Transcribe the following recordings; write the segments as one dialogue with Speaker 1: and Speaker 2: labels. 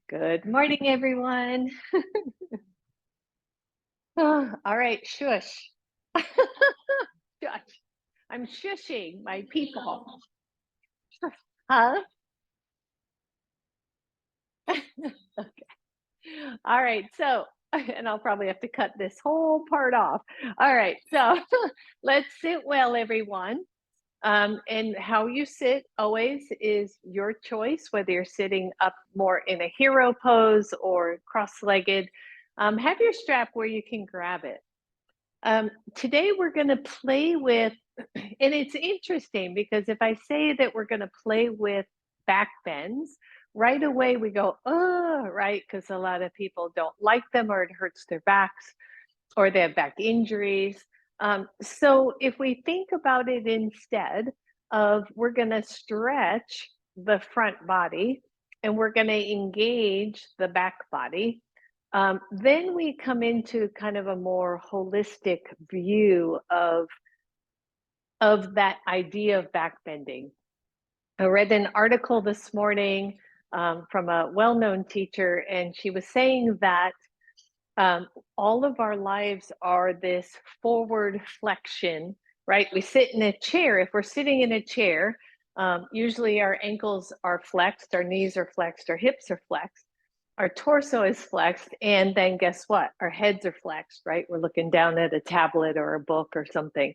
Speaker 1: Good morning, everyone. All right, shush. Shush. I'm shushing my people. Huh? Okay. All right. So, and I'll probably have to cut this whole part off. All right. So, let's sit well, everyone. And how you sit always is your choice, whether you're sitting up more in a hero pose or cross legged. Have your strap where you can grab it. Today we're going to play with, and it's interesting because if I say that we're going to play with back bends, right away we go, oh, right, because a lot of people don't like them or it hurts their backs or they have back injuries. So if we think about it instead of we're going to stretch the front body and we're going to engage the back body, then we come into kind of a more holistic view of that idea of back bending. I read an article this morning from a well-known teacher, and she was saying that all of our lives are this forward flexion, right? We sit in a chair. If we're sitting in a chair, usually our ankles are flexed, our knees are flexed, our hips are flexed, our torso is flexed, and then guess what? Our heads are flexed, right? We're looking down at a tablet or a book or something.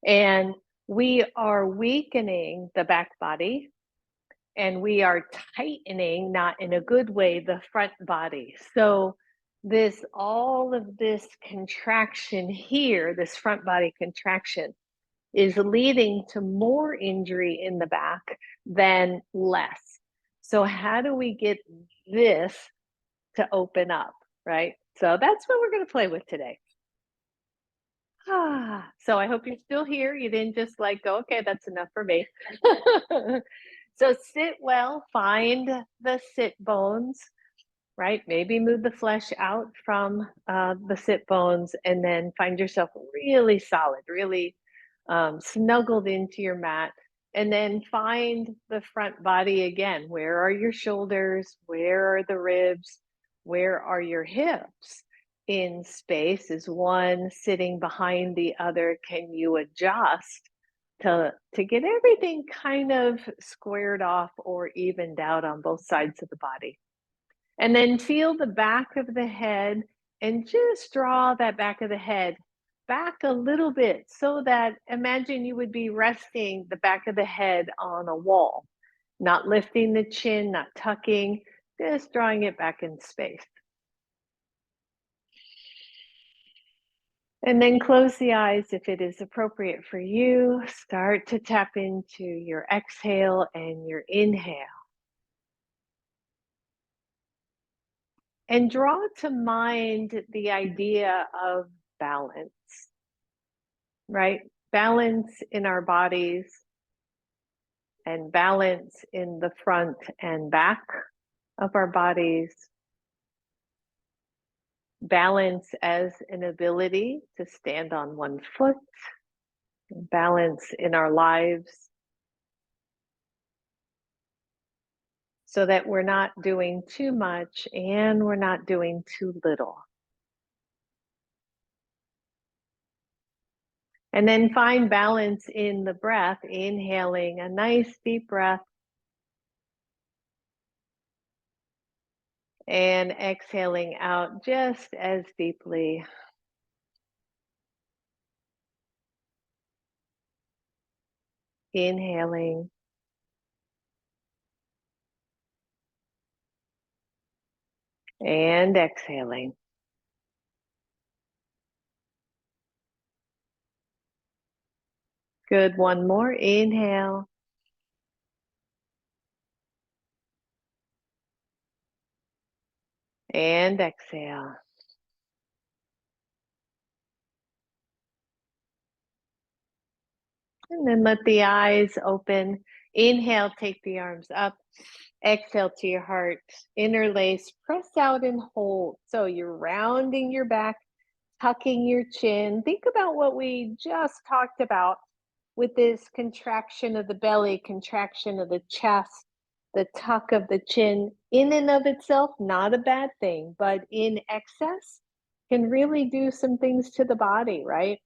Speaker 1: And we are weakening the back body and we are tightening, not in a good way, the front body. So this all of this contraction here, this front body contraction, is leading to more injury in the back than less. So how do we get this to open up, right? So that's what we're going to play with today. So I hope you're still here. You didn't just like go, okay, that's enough for me. So sit well, find the sit bones, right? Maybe move the flesh out from the sit bones and then find yourself really solid, really snuggled into your mat. And then find the front body again. Where are your shoulders? Where are the ribs? Where are your hips? In space, is one sitting behind the other? Can you adjust to get everything kind of squared off or evened out on both sides of the body? And then feel the back of the head and just draw that back of the head back a little bit so that imagine you would be resting the back of the head on a wall, not lifting the chin, not tucking, just drawing it back in space. And then close the eyes if it is appropriate for you. Start to tap into your exhale and your inhale. And draw to mind the idea of balance, right? Balance in our bodies and balance in the front and back of our bodies. Balance as an ability to stand on one foot. Balance in our lives so that we're not doing too much and we're not doing too little. And then find balance in the breath, inhaling a nice deep breath and exhaling out just as deeply. Inhaling and exhaling. Good. One more. Inhale. And exhale. And then let the eyes open. Inhale, take the arms up. Exhale to your heart. Interlace, press out and hold. So you're rounding your back, tucking your chin. Think about what we just talked about with this contraction of the belly, contraction of the chest, the tuck of the chin in and of itself, not a bad thing, but in excess can really do some things to the body, right?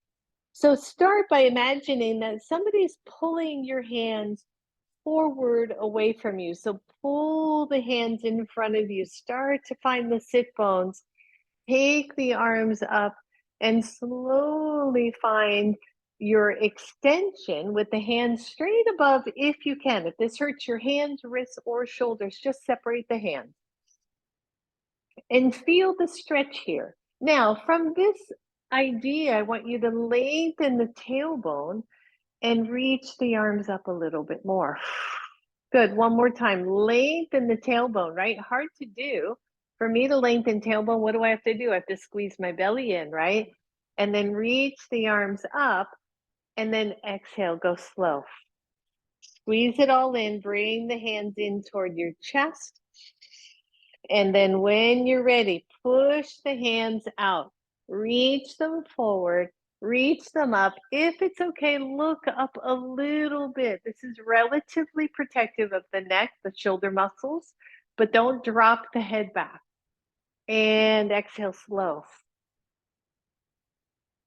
Speaker 1: So start by imagining that somebody's pulling your hands forward away from you. So pull the hands in front of you. Start to find the sit bones. Take the arms up and slowly find your extension with the hands straight above if you can. If this hurts your hands, wrists, or shoulders, just separate the hands and feel the stretch here. Now, from this idea, I want you to lengthen the tailbone and reach the arms up a little bit more. Good. One more time. Lengthen the tailbone, right? Hard to do. For me to lengthen tailbone, what do I have to do? I have to squeeze my belly in, right? And then reach the arms up and then exhale, go slow. Squeeze it all in, bring the hands in toward your chest. And then when you're ready, push the hands out, reach them forward, reach them up. If it's okay, look up a little bit. This is relatively protective of the neck, the shoulder muscles, but don't drop the head back. And exhale slow.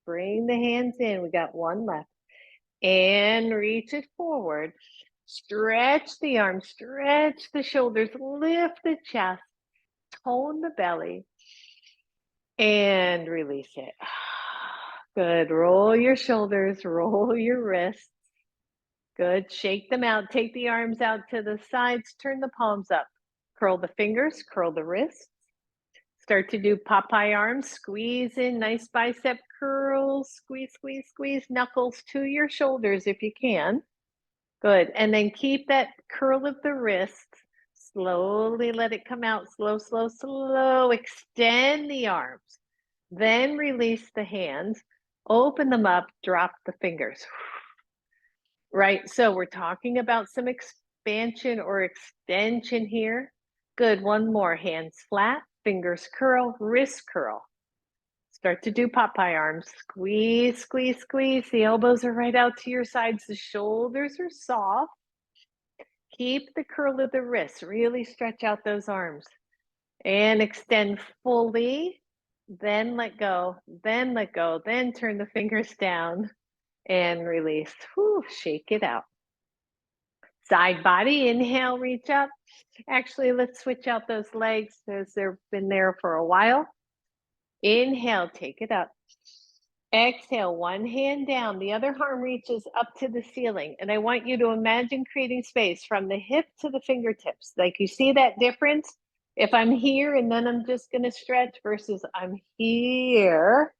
Speaker 1: Bring the hands in. We got one left. And reach it forward. Stretch the arms, stretch the shoulders, lift the chest, tone the belly, and release it. Good. Roll your shoulders, roll your wrists. Good. Shake them out. Take the arms out to the sides, turn the palms up. Curl the fingers, curl the wrists. Start to do Popeye arms. Squeeze in, nice bicep curls. Squeeze, squeeze, squeeze. Knuckles to your shoulders if you can. Good. And then keep that curl of the wrists. Slowly let it come out. Slow, slow, slow. Extend the arms. Then release the hands. Open them up. Drop the fingers. Right. So we're talking about some expansion or extension here. Good. One more. Hands flat. Fingers curl. Wrist curl. Start to do Popeye arms. Squeeze, squeeze, squeeze. The elbows are right out to your sides. The shoulders are soft. Keep the curl of the wrists. Really stretch out those arms. And extend fully. Then let go. Then let go. Then turn the fingers down and release. Whew, shake it out. Side body. Inhale, reach up. Actually, let's switch out those legs as they've been there for a while. Inhale, take it up. Exhale, one hand down, the other arm reaches up to the ceiling. And I want you to imagine creating space from the hip to the fingertips. Like you see that difference? If I'm here and then I'm just going to stretch versus I'm here,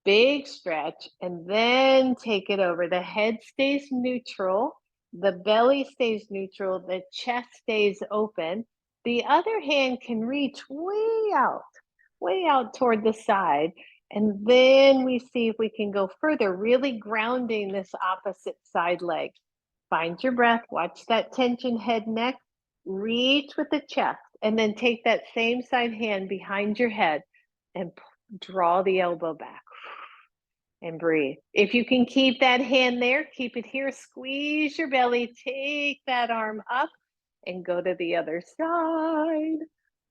Speaker 1: big stretch, and then take it over. The head stays neutral, the belly stays neutral, the chest stays open. The other hand can reach way out toward the side. And then we see if we can go further, really grounding this opposite side leg. Find your breath, watch that tension head, neck, reach with the chest, and then take that same side hand behind your head and draw the elbow back and breathe. If you can keep that hand there, keep it here, squeeze your belly, take that arm up and go to the other side.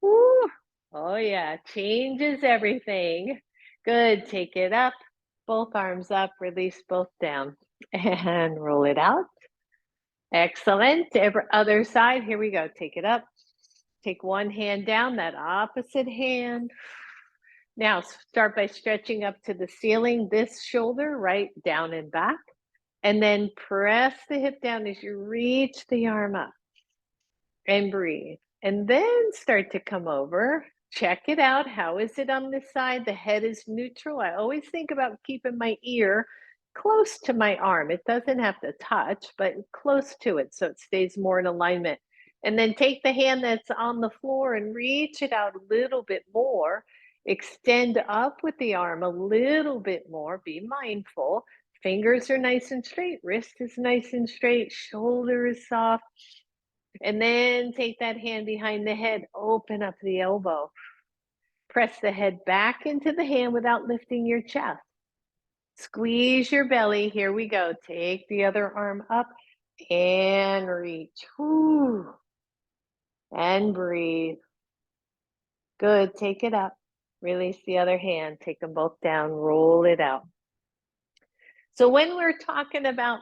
Speaker 1: Woo. Oh yeah, changes everything. Good, take it up, both arms up, release both down and roll it out. Excellent, every other side, here we go, take it up. Take one hand down, that opposite hand. Now start by stretching up to the ceiling, this shoulder, right down and back. And then press the hip down as you reach the arm up. And breathe. And then start to come over. Check it out. How is it on this side? The head is neutral. I always think about keeping my ear close to my arm. It doesn't have to touch, but close to it so it stays more in alignment. And then take the hand that's on the floor and reach it out a little bit more. Extend up with the arm a little bit more. Be mindful. Fingers are nice and straight. Wrist is nice and straight. Shoulder is soft. And then take that hand behind the head, open up the elbow. Press the head back into the hand without lifting your chest. Squeeze your belly. Here we go. Take the other arm up and reach. Whew. and breathe. Good. Take it up. Release the other hand. Take them both down. Roll it out. So when we're talking about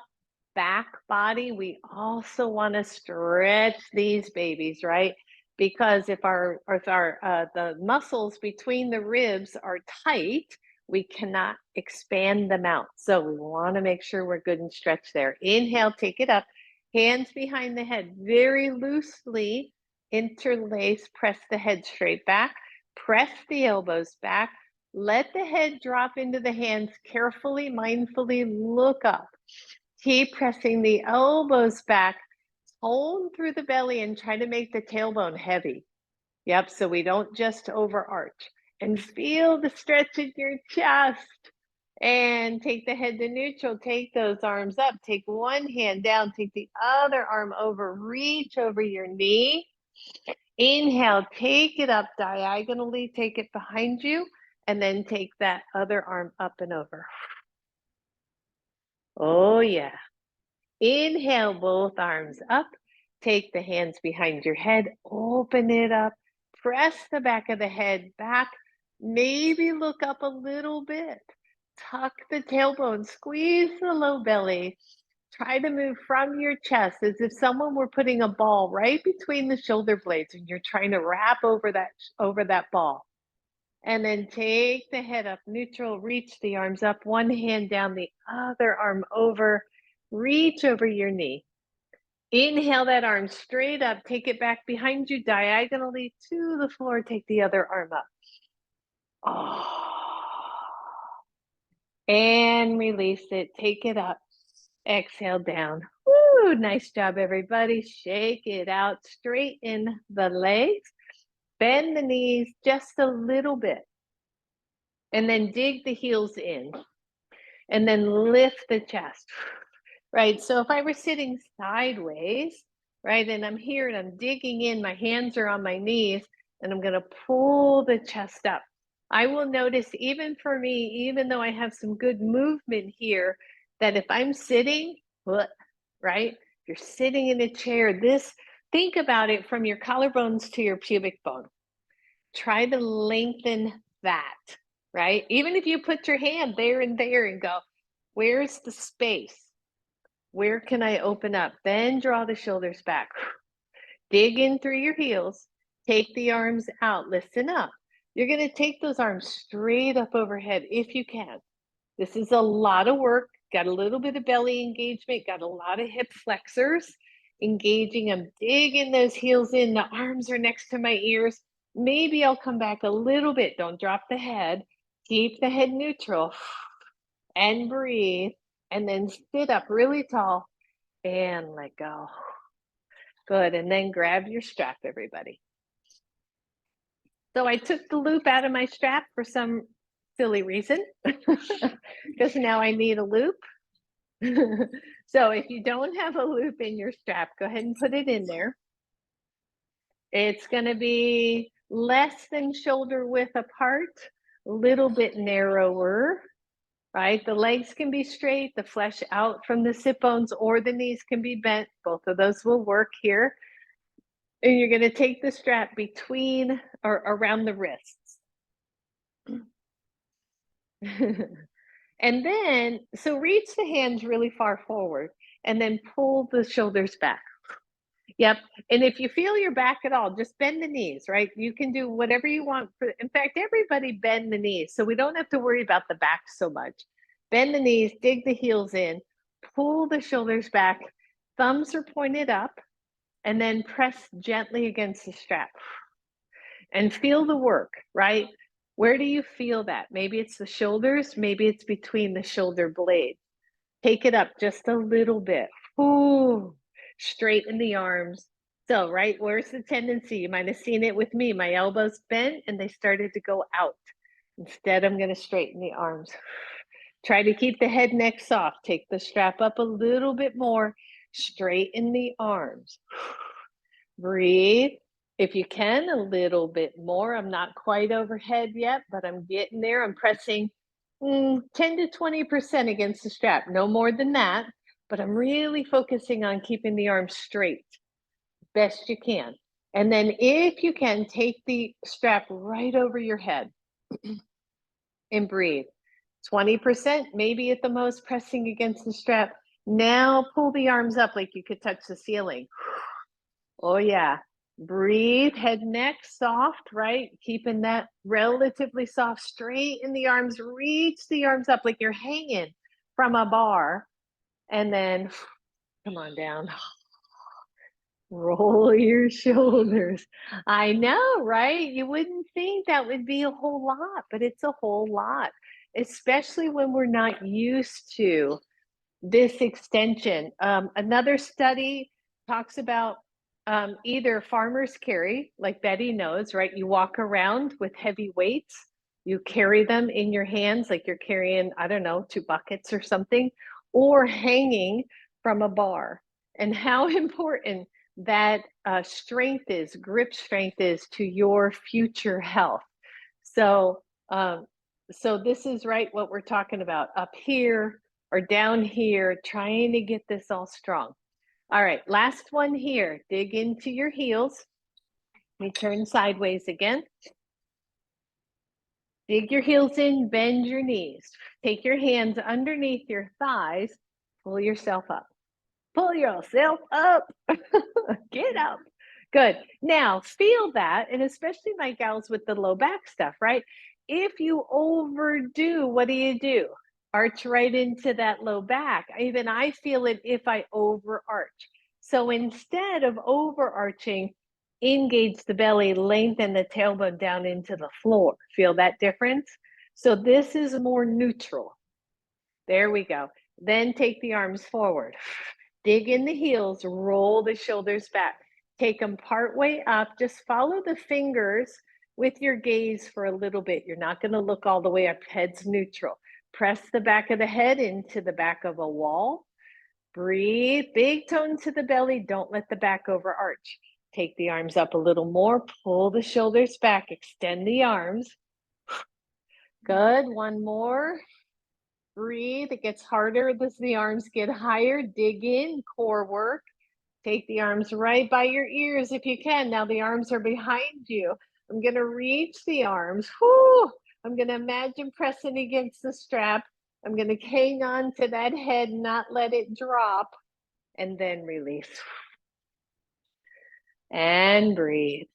Speaker 1: back body, we also want to stretch these babies, right? Because if the muscles between the ribs are tight, we cannot expand them out. So we want to make sure we're good and stretched there. Inhale, take it up. Hands behind the head, very loosely interlace, press the head straight back, press the elbows back. Let the head drop into the hands carefully, mindfully look up. Keep pressing the elbows back, tone through the belly and try to make the tailbone heavy. Yep, so we don't just overarch. And feel the stretch in your chest. And take the head to neutral. Take those arms up. Take one hand down. Take the other arm over. Reach over your knee. Inhale, take it up diagonally. Take it behind you. And then take that other arm up and over. Oh, yeah. Inhale, both arms up. Take the hands behind your head. Open it up. Press the back of the head back. Maybe look up a little bit. Tuck the tailbone. Squeeze the low belly. Try to move from your chest as if someone were putting a ball right between the shoulder blades and you're trying to wrap over that ball. And then take the head up neutral, reach the arms up, one hand down, the other arm over, reach over your knee. Inhale that arm straight up, take it back behind you diagonally to the floor, take the other arm up. Oh. And release it, take it up, exhale down. Woo, nice job, everybody. Shake it out, straighten the legs, bend the knees just a little bit. And then dig the heels in and then lift the chest, right? So if I were sitting sideways, right, and I'm here and I'm digging in, my hands are on my knees, and I'm going to pull the chest up. I will notice, even for me, even though I have some good movement here, that if I'm sitting, right, if you're sitting in a chair, think about it from your collarbones to your pubic bone. Try to lengthen that, right? Even if you put your hand there and go, where's the space? Where can I open up? Then draw the shoulders back. Dig in through your heels. Take the arms out. Listen up. You're going to take those arms straight up overhead if you can. This is a lot of work. Got a little bit of belly engagement. Got a lot of hip flexors engaging. I'm digging those heels in. The arms are next to my ears. Maybe I'll come back a little bit. Don't drop the head. Keep the head neutral and breathe. And then sit up really tall and let go. Good. And then grab your strap, everybody. So I took the loop out of my strap for some silly reason because now I need a loop. So if you don't have a loop in your strap, go ahead and put it in there. It's going to be less than shoulder width apart, a little bit narrower, right? The legs can be straight, the flesh out from the sit bones, or the knees can be bent. Both of those will work here. And you're going to take the strap between or around the wrists. And then, so reach the hands really far forward and then pull the shoulders back. Yep. And if you feel your back at all, just bend the knees, right? You can do whatever you want. In fact, everybody bend the knees. So we don't have to worry about the back so much. Bend the knees, dig the heels in, pull the shoulders back, thumbs are pointed up, and then press gently against the strap. And feel the work, right? Where do you feel that? Maybe it's the shoulders, maybe it's between the shoulder blades. Take it up just a little bit. Ooh, straighten the arms. So, right, where's the tendency? You might have seen it with me. My elbows bent and they started to go out. Instead, I'm going to straighten the arms. Try to keep the head neck soft. Take the strap up a little bit more. Straighten the arms. Breathe. If you can, a little bit more. I'm not quite overhead yet, but I'm getting there. I'm pressing 10 to 20% against the strap, no more than that. But I'm really focusing on keeping the arms straight best you can. And then if you can, take the strap right over your head and breathe. 20%, maybe at the most, pressing against the strap. Now pull the arms up like you could touch the ceiling. Oh, yeah. Breathe, head, neck, soft, right? Keeping that relatively soft. Straighten the arms, reach the arms up like you're hanging from a bar. And then come on down. Roll your shoulders. I know, right? You wouldn't think that would be a whole lot, but it's a whole lot, especially when we're not used to this extension. Another study talks about either farmers carry, like Betty knows, right? You walk around with heavy weights, you carry them in your hands, like you're carrying, I don't know, 2 buckets or something, or hanging from a bar. And how important that grip strength is to your future health. So, so this is right what we're talking about up here or down here, trying to get this all strong. All right, last one here. Dig into your heels. Let me turn sideways again. Dig your heels in, bend your knees. Take your hands underneath your thighs, pull yourself up. Pull yourself up. Get up. Good. Now feel that, and especially my gals with the low back stuff, right? If you overdo, what do? Arch right into that low back. Even I feel it if I overarch. So instead of overarching, engage the belly, lengthen the tailbone down into the floor. Feel that difference? So this is more neutral. There we go. Then take the arms forward. Dig in the heels, roll the shoulders back. Take them part way up. Just follow the fingers with your gaze for a little bit. You're not going to look all the way up. Head's neutral. Press the back of the head into the back of a wall. Breathe. Big tone to the belly. Don't let the back overarch. Take the arms up a little more. Pull the shoulders back. Extend the arms. Good. One more. Breathe. It gets harder as the arms get higher. Dig in, core work. Take the arms right by your ears if you can. Now the arms are behind you. I'm going to reach the arms. Whoo! I'm going to imagine pressing against the strap. I'm going to hang on to that head, not let it drop, and then release. And breathe.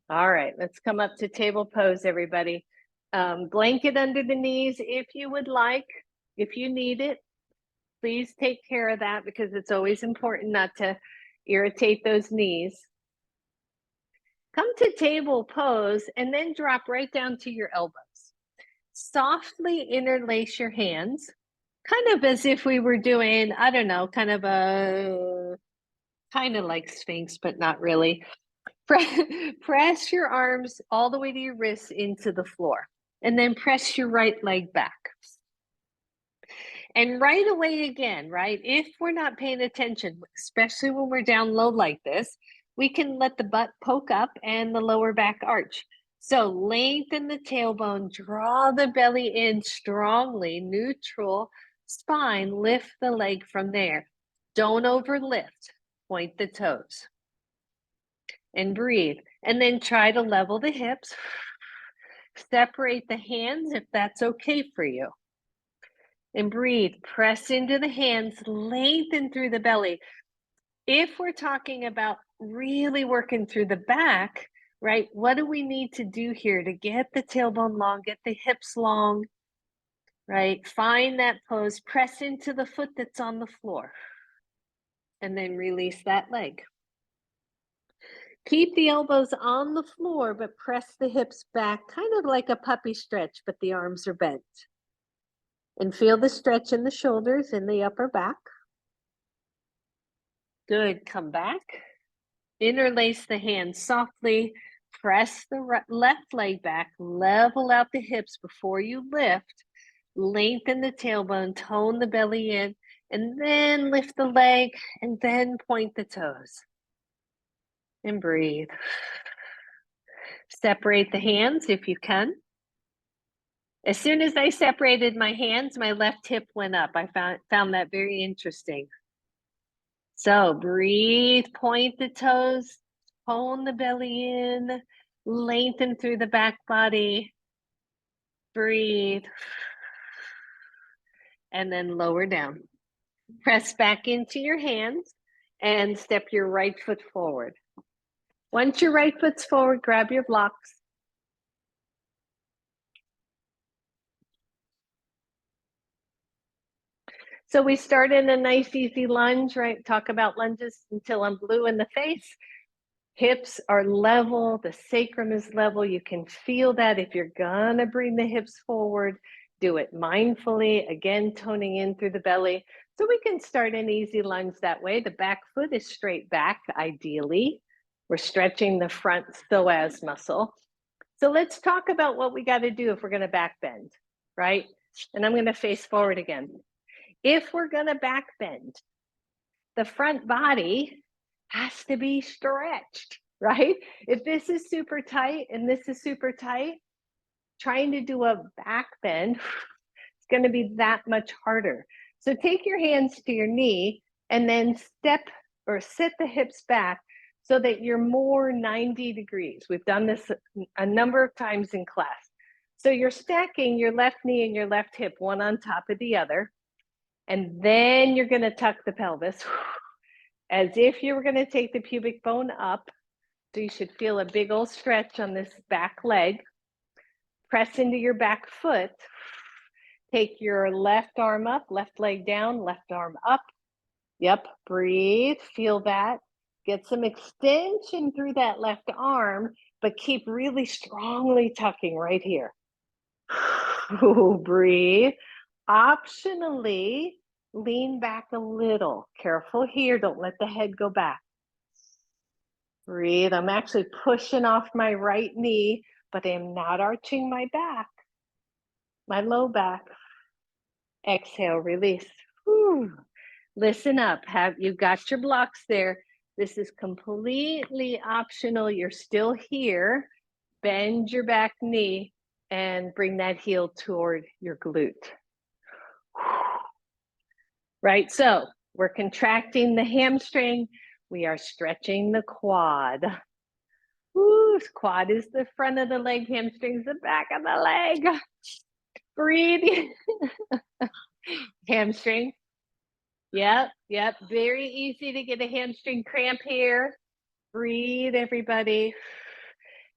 Speaker 1: All right, let's come up to table pose, everybody. Blanket under the knees if you would like. If you need it, please take care of that because it's always important not to irritate those knees. Come to table pose and then drop right down to your elbows. Softly interlace your hands, kind of as if we were doing, I don't know, kind of like Sphinx, but not really. Press your arms all the way to your wrists into the floor, and then press your right leg back. And right away again, right, if we're not paying attention, especially when we're down low like this, we can let the butt poke up and the lower back arch. So lengthen the tailbone, draw the belly in strongly, neutral spine, lift the leg from there. Don't overlift, point the toes. And breathe. And then try to level the hips. Separate the hands if that's okay for you. And breathe. Press into the hands, lengthen through the belly. If we're talking about really working through the back, right, what do we need to do here to get the tailbone long, get the hips long, right? Find that pose, press into the foot that's on the floor, and then release that leg. Keep the elbows on the floor, but press the hips back, kind of like a puppy stretch, but the arms are bent. And feel the stretch in the shoulders, in the upper back. Good, come back. Interlace the hands softly. Press the left leg back. Level out the hips before you lift. Lengthen the tailbone, tone the belly in, and then lift the leg, and then point the toes. And breathe. Separate the hands if you can. As soon as I separated my hands, my left hip went up. I found that very interesting. So breathe, point the toes, Hone the belly in, lengthen through the back body. Breathe. And then lower down. Press back into your hands and step your right foot forward. Once your right foot's forward, grab your blocks. So we start in a nice easy lunge, right? Talk about lunges until I'm blue in the face. Hips are level, the sacrum is level. You can feel that if you're gonna bring the hips forward, do it mindfully, again, toning in through the belly. So we can start an easy lunge that way. The back foot is straight back, ideally. We're stretching the front psoas muscle. So let's talk about what we gotta do if we're gonna back bend, right? And I'm gonna face forward again. If we're gonna back bend, the front body has to be stretched, right? If this is super tight and this is super tight, trying to do a back bend, it's going to be that much harder. So take your hands to your knee and then step or sit the hips back so that you're more 90 degrees. We've done this a number of times in class. So you're stacking your left knee and your left hip, one on top of the other. And then you're going to tuck the pelvis as if you were going to take the pubic bone up. So you should feel a big old stretch on this back leg. Press into your back foot. Take your left arm up, left leg down, left arm up. Yep, breathe, feel that. Get some extension through that left arm, but keep really strongly tucking right here. Breathe. Optionally, lean back a little. Careful here, don't let the head go back. Breathe. I'm actually pushing off my right knee, but I'm not arching my back, my low back. Exhale, release. Whew. Listen up. You got your blocks there. This is completely optional. You're still here. Bend your back knee and bring that heel toward your glute. Right, so we're contracting the hamstring. We are stretching the quad. Woo, quad is the front of the leg, hamstring's the back of the leg. Breathe. Hamstring. Yep. Very easy to get a hamstring cramp here. Breathe, everybody.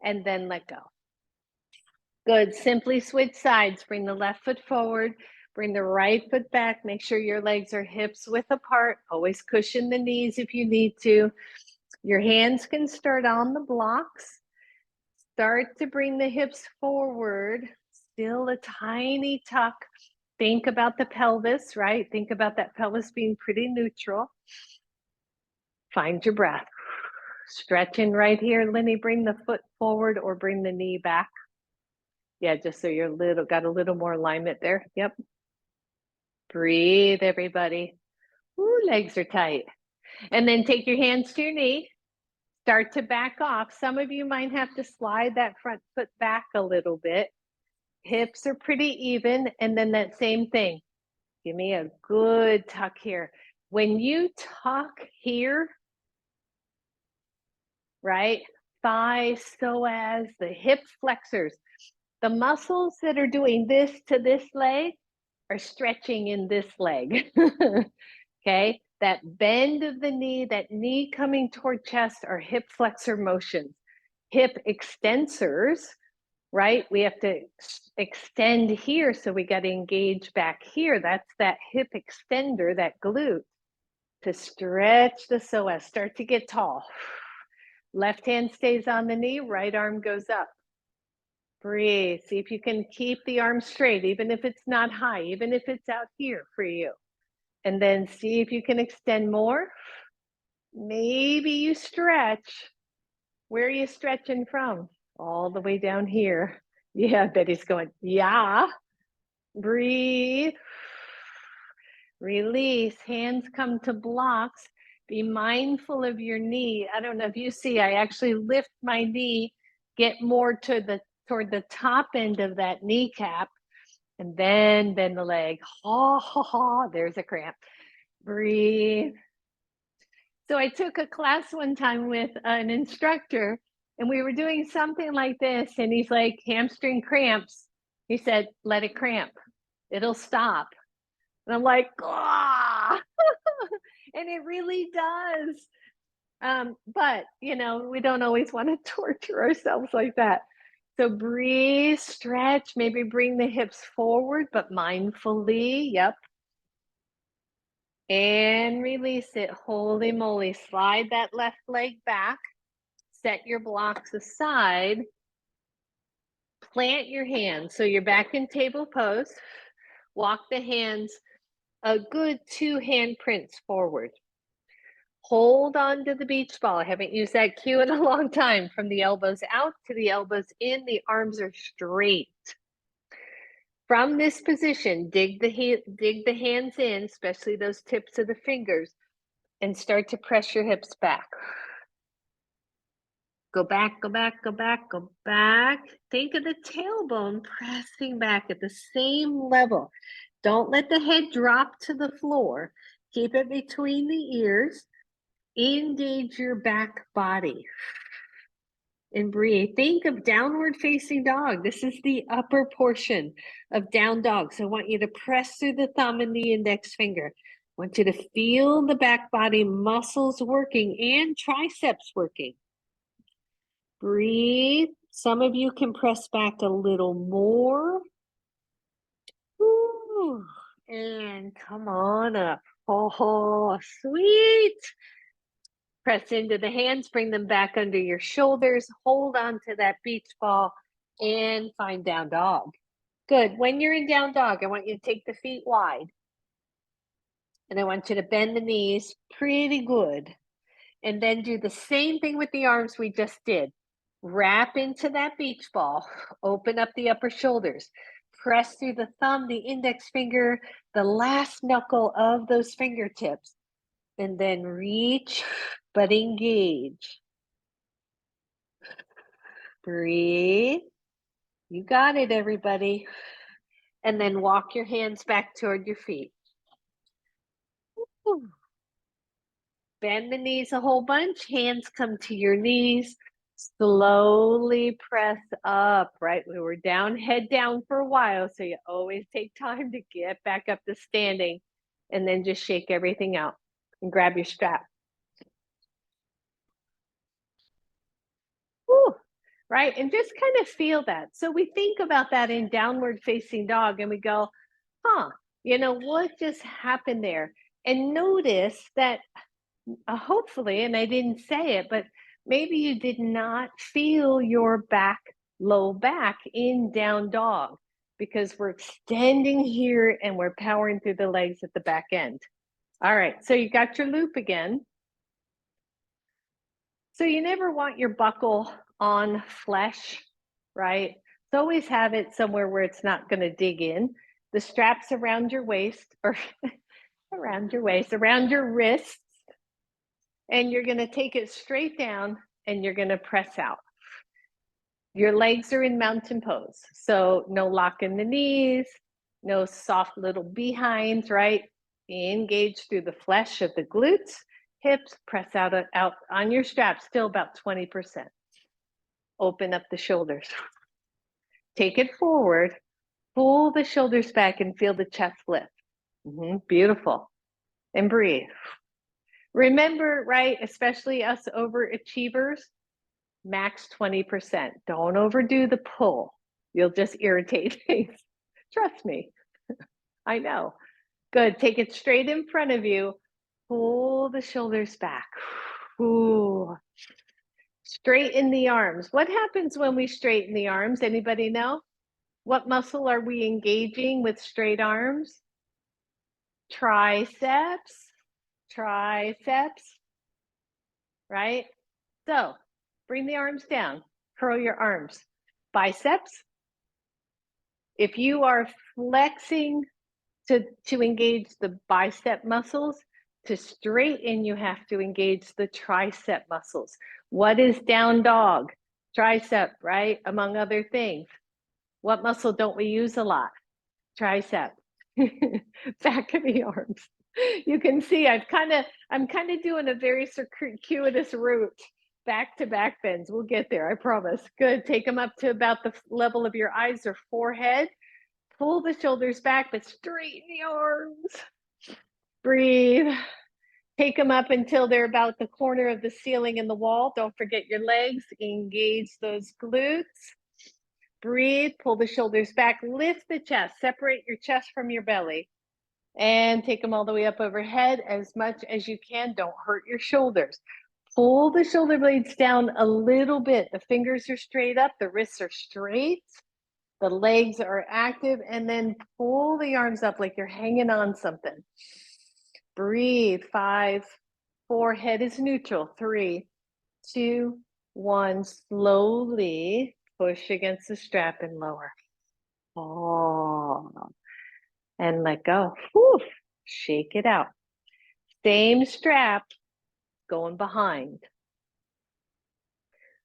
Speaker 1: And then let go. Good. Simply switch sides. Bring the left foot forward. Bring the right foot back. Make sure your legs are hips width apart. Always cushion the knees if you need to. Your hands can start on the blocks. Start to bring the hips forward. Still a tiny tuck. Think about the pelvis, right? Think about that pelvis being pretty neutral. Find your breath. Stretching right here, Linny. Bring the foot forward or bring the knee back. Yeah, just so you're got a little more alignment there. Yep. Breathe, everybody. Ooh, legs are tight. And then take your hands to your knee. Start to back off. Some of you might have to slide that front foot back a little bit. Hips are pretty even. And then that same thing. Give me a good tuck here. When you tuck here, right? Thigh, psoas, the hip flexors. The muscles that are doing this to this leg are stretching in this leg. Okay, that bend of the knee, that knee coming toward chest are hip flexor motions. Hip extensors, right? We have to extend here, so we got to engage back here. That's that hip extender, that glute, to stretch the psoas. Start to get tall. Left hand stays on the knee, right arm goes up. Breathe. See if you can keep the arm straight, even if it's not high, even if it's out here for you. And then see if you can extend more. Maybe you stretch. Where are you stretching from? All the way down here. Yeah, Betty's going, yeah. Breathe. Release. Hands come to blocks. Be mindful of your knee. I don't know if you see, I actually lift my knee, get more toward the top end of that kneecap, and then bend the leg. Ha, ha, ha. There's a cramp. Breathe. So I took a class one time with an instructor, and we were doing something like this, and he's like, hamstring cramps. He said, let it cramp. It'll stop. And I'm like, ah, and it really does. But we don't always want to torture ourselves like that. So breathe, stretch, maybe bring the hips forward, but mindfully. Yep. And release it. Holy moly. Slide that left leg back. Set your blocks aside. Plant your hands. So you're back in table pose. Walk the hands a good 2 handprints forward. Hold on to the beach ball. I haven't used that cue in a long time. From the elbows out to the elbows in, the arms are straight. From this position, dig the hands in, especially those tips of the fingers, and start to press your hips back. Go back, go back, go back, go back. Think of the tailbone pressing back at the same level. Don't let the head drop to the floor. Keep it between the ears. Engage your back body. And breathe. Think of downward facing dog. This is the upper portion of down dog. So I want you to press through the thumb and the index finger. I want you to feel the back body muscles working and triceps working. Breathe. Some of you can press back a little more. Ooh. And come on up. Oh, sweet. Press into the hands, bring them back under your shoulders, hold on to that beach ball, and find down dog. Good. When you're in down dog, I want you to take the feet wide. And I want you to bend the knees pretty good. And then do the same thing with the arms we just did. Wrap into that beach ball, open up the upper shoulders, press through the thumb, the index finger, the last knuckle of those fingertips, and then reach, but engage. Breathe. You got it, everybody. And then walk your hands back toward your feet. Ooh. Bend the knees a whole bunch. Hands come to your knees. Slowly press up, right? We were down, head down for a while, so you always take time to get back up to standing, and then just shake everything out and grab your strap. Woo, right? And just kind of feel that. So we think about that in downward facing dog and we go, huh, what just happened there? And notice that hopefully, and I didn't say it, but maybe you did not feel your low back in down dog, because we're extending here and we're powering through the legs at the back end. All right, so you got your loop again. So you never want your buckle on flesh, right? So always have it somewhere where it's not going to dig in. The straps around your waist, or around your wrists, and you're going to take it straight down and you're going to press out. Your legs are in mountain pose. So no lock in the knees, no soft little behinds, right? Engage through the flesh of the glutes, hips, press out on your straps, still about 20%. Open up the shoulders. Take it forward, pull the shoulders back and feel the chest lift. Beautiful. And breathe. Remember, right, especially us overachievers, max 20%. Don't overdo the pull. You'll just irritate things. Trust me. I know. Good. Take it straight in front of you. Pull the shoulders back. Ooh. Straighten the arms. What happens when we straighten the arms? Anybody know? What muscle are we engaging with straight arms? Triceps. Triceps. Right? So bring the arms down. Curl your arms. Biceps. If you are flexing to engage the bicep muscles, to straighten, you have to engage the tricep muscles. What is down dog? Tricep, right? Among other things. What muscle don't we use a lot? Tricep. Back of the arms. You can see I'm kind of doing a very circuitous route back to back bends. We'll get there, I promise. Good. Take them up to about the level of your eyes or forehead. Pull the shoulders back, but straighten the arms. Breathe. Take them up until they're about the corner of the ceiling and the wall. Don't forget your legs. Engage those glutes. Breathe. Pull the shoulders back. Lift the chest. Separate your chest from your belly. And take them all the way up overhead as much as you can. Don't hurt your shoulders. Pull the shoulder blades down a little bit. The fingers are straight up. The wrists are straight. The legs are active. And then pull the arms up like you're hanging on something. Breathe. 5, 4. Head is neutral. 3, 2, 1. Slowly push against the strap and lower. Oh. And let go. Whew. Shake it out. Same strap going behind.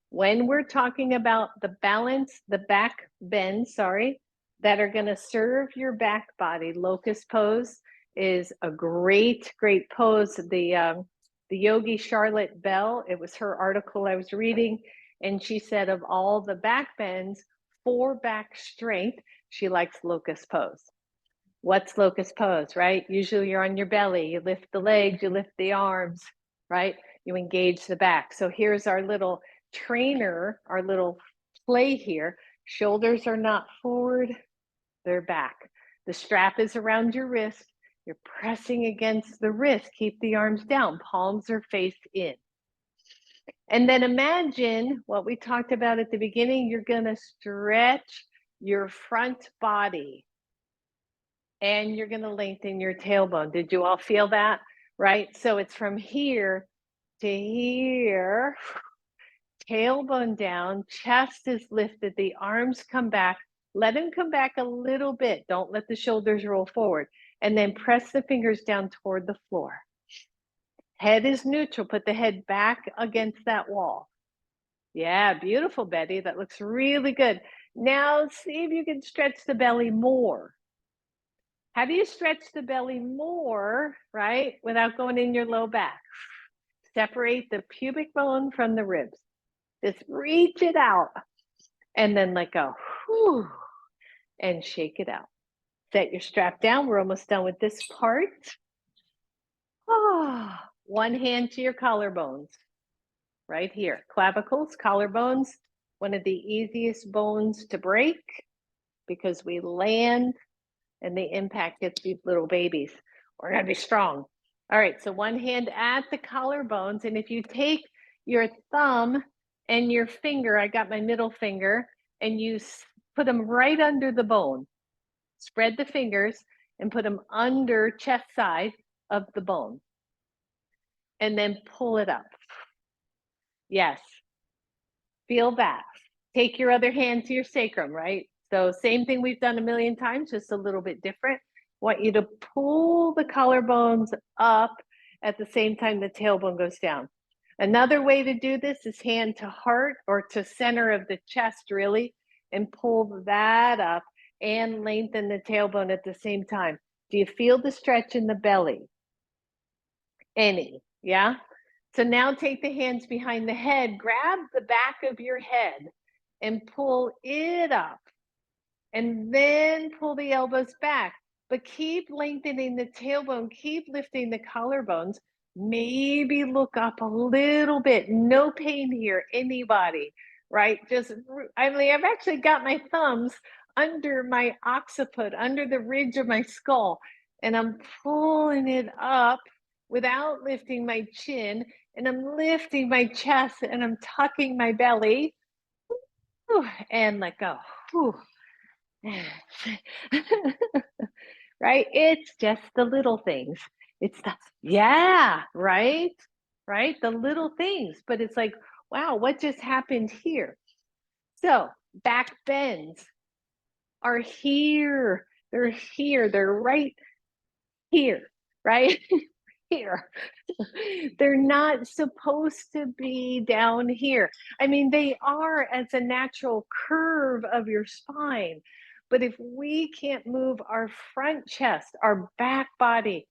Speaker 1: When we're talking about the balance, the back bend, that are going to serve your back body, locust pose is a great pose. The yogi Charlotte Bell, it was her article I was reading, and she said of all the back bends for back strength, she likes locust pose. What's locust pose, right? Usually you're on your belly, you lift the legs, you lift the arms, right? You engage the back. So here's our little trainer, our little play here. Shoulders are not forward, they're back. The strap is around your wrist. You're pressing against the wrist. Keep the arms down. Palms are faced in. And then imagine what we talked about at the beginning. You're going to stretch your front body. And you're going to lengthen your tailbone. Did you all feel that? Right? So it's from here to here. Tailbone down, chest is lifted, the arms come back. Let them come back a little bit. Don't let the shoulders roll forward. And then press the fingers down toward the floor. Head is neutral. Put the head back against that wall. Yeah, beautiful, Betty. That looks really good. Now see if you can stretch the belly more. How do you stretch the belly more, right, without going in your low back? Separate the pubic bone from the ribs. Just reach it out and then let go. Whew, and shake it out. Set your strap down. We're almost done with this part. Oh, one hand to your collarbones, right here. Clavicles, collarbones, one of the easiest bones to break because we land and the impact hits these little babies. We're gonna be strong. All right, so one hand at the collarbones, and if you take your thumb and your finger, I got my middle finger, and you put them right under the bone. Spread the fingers and put them under chest side of the bone. And then pull it up. Yes. Feel that. Take your other hand to your sacrum, right? So same thing we've done a million times, just a little bit different. Want you to pull the collarbones up at the same time the tailbone goes down. Another way to do this is hand to heart or to center of the chest, really, and pull that up and lengthen the tailbone at the same time. Do you feel the stretch in the belly? Any, yeah? So now take the hands behind the head, grab the back of your head and pull it up. And then pull the elbows back, but keep lengthening the tailbone, keep lifting the collarbones. Maybe look up a little bit. No pain here, anybody, right? I've actually got my thumbs under my occiput, under the ridge of my skull, and I'm pulling it up without lifting my chin, and I'm lifting my chest, and I'm tucking my belly, and let go. Right? It's just the little things. It's the, yeah, right? Right? The little things. But it's like, wow, what just happened here? So back bends are here. They're here. They're right here, right? Here. They're not supposed to be down here. I mean, they are as a natural curve of your spine. But if we can't move our front chest, our back body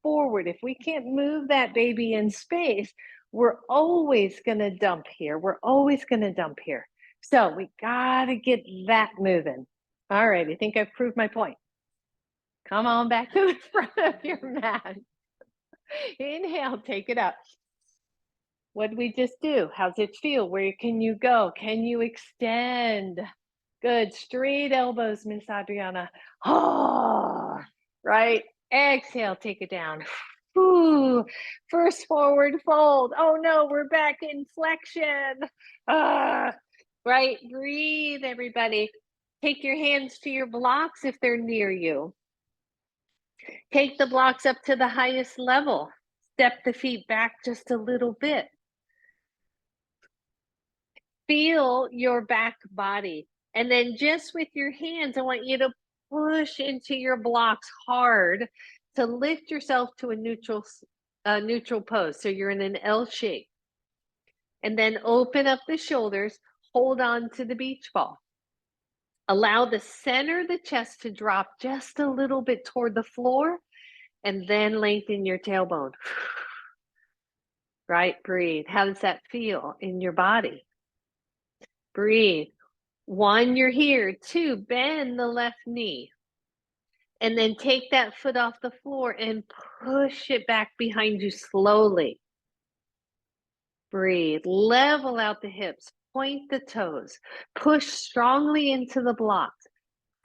Speaker 1: forward. If we can't move that baby in space, we're always going to dump here. We're always going to dump here. So we got to get that moving. All right, I think I've proved my point. Come on back to the front of your mat. Inhale, take it up. What did we just do? How's it feel? Where can you go? Can you extend? Good. Straight elbows, Miss Adriana. Oh, right. Exhale, take it down. Ooh, first forward fold. Oh no, we're back in flexion. Right. Breathe, everybody. Take your hands to your blocks if they're near you. Take the blocks up to the highest level. Step the feet back just a little bit. Feel your back body. And then just with your hands, I want you to push into your blocks hard to lift yourself to a neutral pose. So you're in an L shape. And then open up the shoulders, hold on to the beach ball. Allow the center of the chest to drop just a little bit toward the floor, and then lengthen your tailbone. Right? Breathe. How does that feel in your body? Breathe. 1, you're here. 2, bend the left knee. And then take that foot off the floor and push it back behind you slowly. Breathe. Level out the hips. Point the toes. Push strongly into the blocks.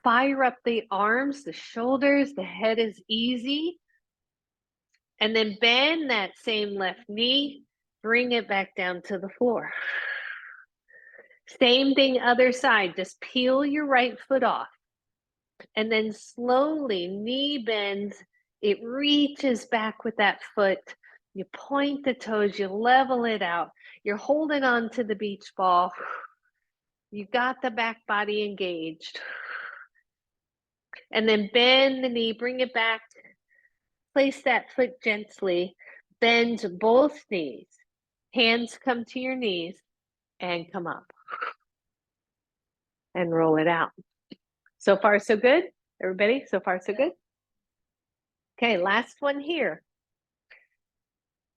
Speaker 1: Fire up the arms, the shoulders. The head is easy. And then bend that same left knee. Bring it back down to the floor. Same thing, other side. Just peel your right foot off. And then slowly, knee bends. It reaches back with that foot. You point the toes, you level it out. You're holding on to the beach ball. You got the back body engaged. And then bend the knee, bring it back. Place that foot gently. Bend both knees. Hands come to your knees and come up. And roll it out. So far, so good? Everybody, so far, so good? Okay, last one here.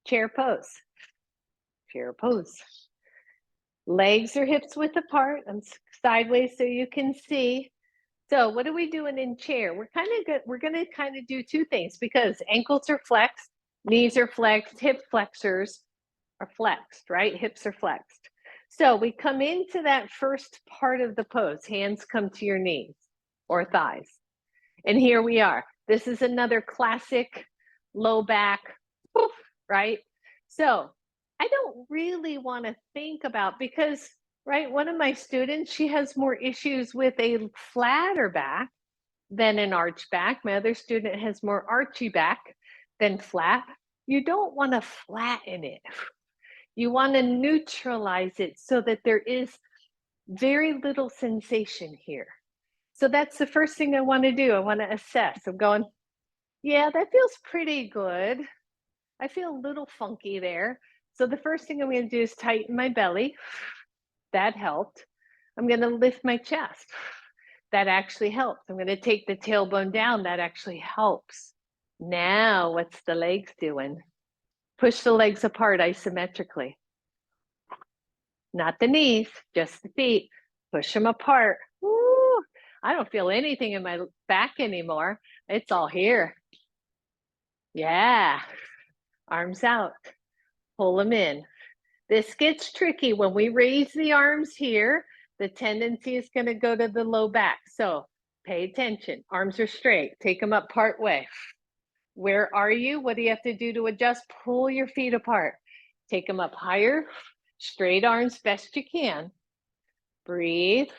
Speaker 1: Chair pose. Chair pose. Legs or hips width apart. I'm sideways so you can see. So what are we doing in chair? We're going to kind of do two things because ankles are flexed, knees are flexed, hip flexors are flexed, right? Hips are flexed. So we come into that first part of the pose. Hands come to your knees or thighs. And here we are. This is another classic low back, poof, right? So I don't really want to think about, because, right, one of my students, she has more issues with a flatter back than an arch back. My other student has more archy back than flat. You don't want to flatten it. You want to neutralize it so that there is very little sensation here. So that's the first thing I want to do. I want to assess. I'm going, yeah, that feels pretty good. I feel a little funky there. So the first thing I'm going to do is tighten my belly. That helped. I'm going to lift my chest. That actually helps. I'm going to take the tailbone down. That actually helps. Now, what's the legs doing? Push the legs apart isometrically. Not the knees, just the feet. Push them apart. Woo! I don't feel anything in my back anymore. It's all here. Yeah. Arms out. Pull them in. This gets tricky. When we raise the arms here, the tendency is going to go to the low back. So pay attention. Arms are straight. Take them up part way. Where are you? What do you have to do to adjust? Pull your feet apart. Take them up higher. Straight arms best you can. Breathe.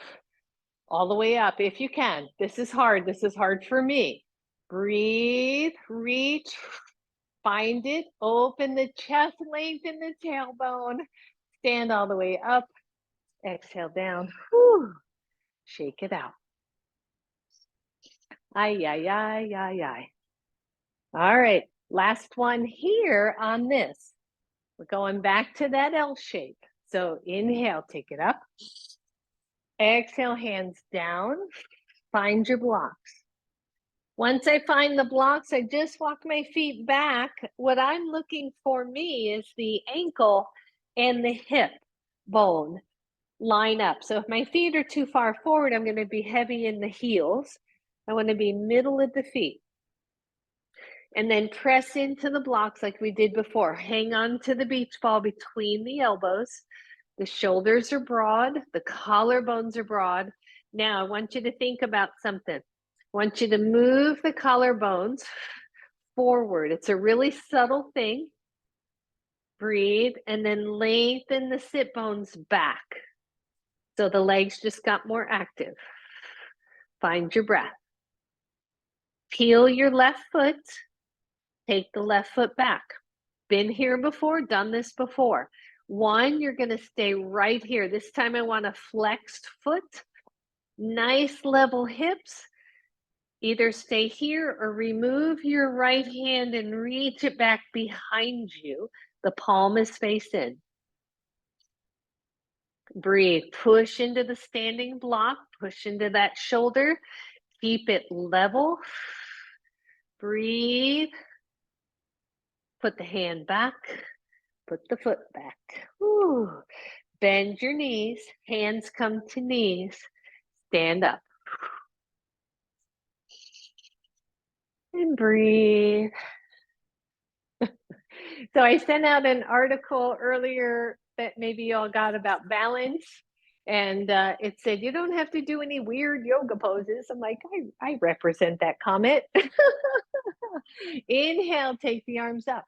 Speaker 1: All the way up if you can. This is hard. This is hard for me. Breathe. Reach. Find it. Open the chest. Lengthen the tailbone. Stand all the way up. Exhale down. Whew. Shake it out. Ay, ay, ay, ay, ay. All right. Last one here on this. We're going back to that L shape. So inhale, take it up. Exhale, hands down. Find your blocks. Once I find the blocks, I just walk my feet back. What I'm looking for me is the ankle and the hip bone line up. So if my feet are too far forward, I'm going to be heavy in the heels. I want to be middle of the feet. And then press into the blocks like we did before. Hang on to the beach ball between the elbows. The shoulders are broad. The collarbones are broad. Now I want you to think about something. I want you to move the collarbones forward. It's a really subtle thing. Breathe and then lengthen the sit bones back. So the legs just got more active. Find your breath. Peel your left foot. Take the left foot back. Been here before, done this before. One, you're going to stay right here. This time I want a flexed foot, nice level hips. Either stay here or remove your right hand and reach it back behind you. The palm is face in. Breathe. Push into the standing block. Push into that shoulder. Keep it level. Breathe. Put the hand back. Put the foot back. Whew. Bend your knees. Hands come to knees. Stand up. And breathe. So I sent out an article earlier that maybe y'all got about balance. And it said, you don't have to do any weird yoga poses. I'm like, I represent that comment. Inhale, take the arms up.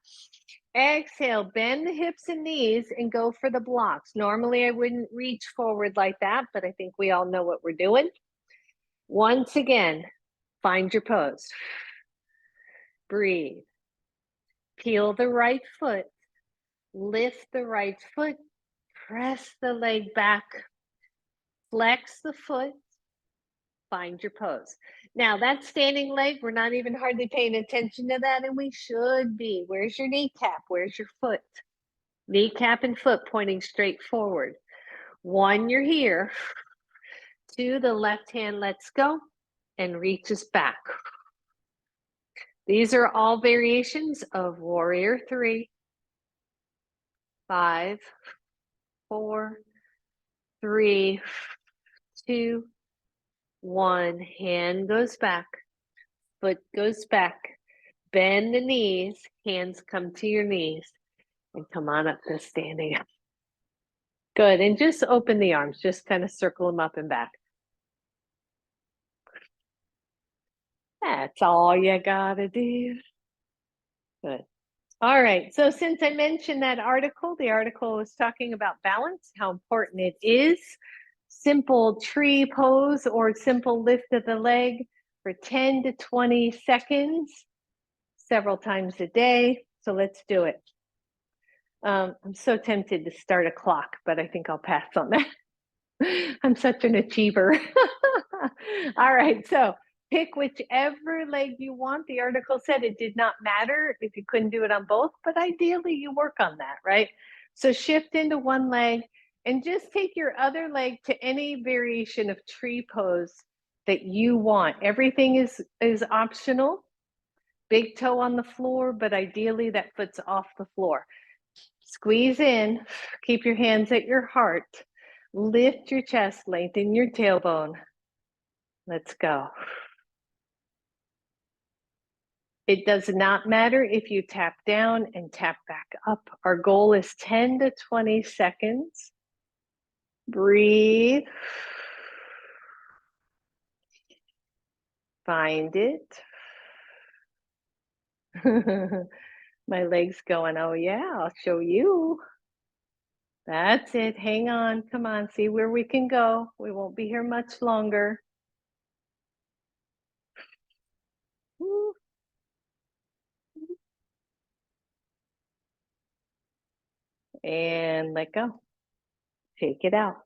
Speaker 1: Exhale, bend the hips and knees and go for the blocks. Normally I wouldn't reach forward like that, but I think we all know what we're doing. Once again, find your pose. Breathe. Peel the right foot. Lift the right foot. Press the leg back. Flex the foot. Find your pose. Now that standing leg, we're not even hardly paying attention to that, and we should be. Where's your kneecap? Where's your foot? Kneecap and foot pointing straight forward. One, you're here. Two, the left hand lets go and reaches back. These are all variations of warrior 3, 5, 4, 3, 2, 1. Hand goes back, foot goes back. Bend the knees, hands come to your knees, and come on up to standing up. Good, and just open the arms, just kind of circle them up and back. That's all you gotta do. Good. All right, so since I mentioned that article, the article was talking about balance, how important it is. Simple tree pose or simple lift of the leg for 10 to 20 seconds, several times a day. So let's do it. I'm so tempted to start a clock, but I think I'll pass on that. I'm such an achiever. All right, so pick whichever leg you want. The article said it did not matter if you couldn't do it on both, but ideally you work on that, right? So shift into one leg and just take your other leg to any variation of tree pose that you want. Everything is optional. Big toe on the floor, but ideally that foot's off the floor. Squeeze in, keep your hands at your heart. Lift your chest, lengthen your tailbone. Let's go. It does not matter if you tap down and tap back up. Our goal is 10 to 20 seconds. Breathe. Find it. My leg's going, oh yeah, I'll show you. That's it. Hang on. Come on. See where we can go. We won't be here much longer. And let go. Take it out.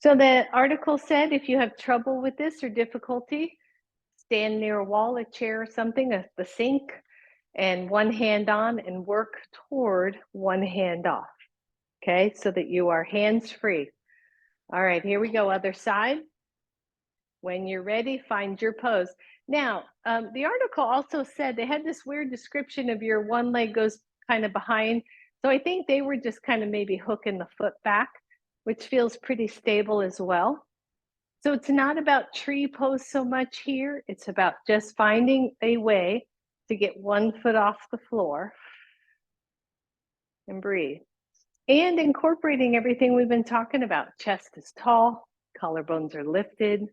Speaker 1: So the article said if you have trouble with this or difficulty, stand near a wall, a chair, or something, the sink, and one hand on and work toward one hand off. Okay, so that you are hands free. All right, here we go, other side. When you're ready, find your pose. Now, the article also said they had this weird description of your one leg goes kind of behind. So I think they were just kind of maybe hooking the foot back, which feels pretty stable as well. So it's not about tree pose so much here. It's about just finding a way to get one foot off the floor and breathe. And incorporating everything we've been talking about. Chest is tall, collarbones are lifted.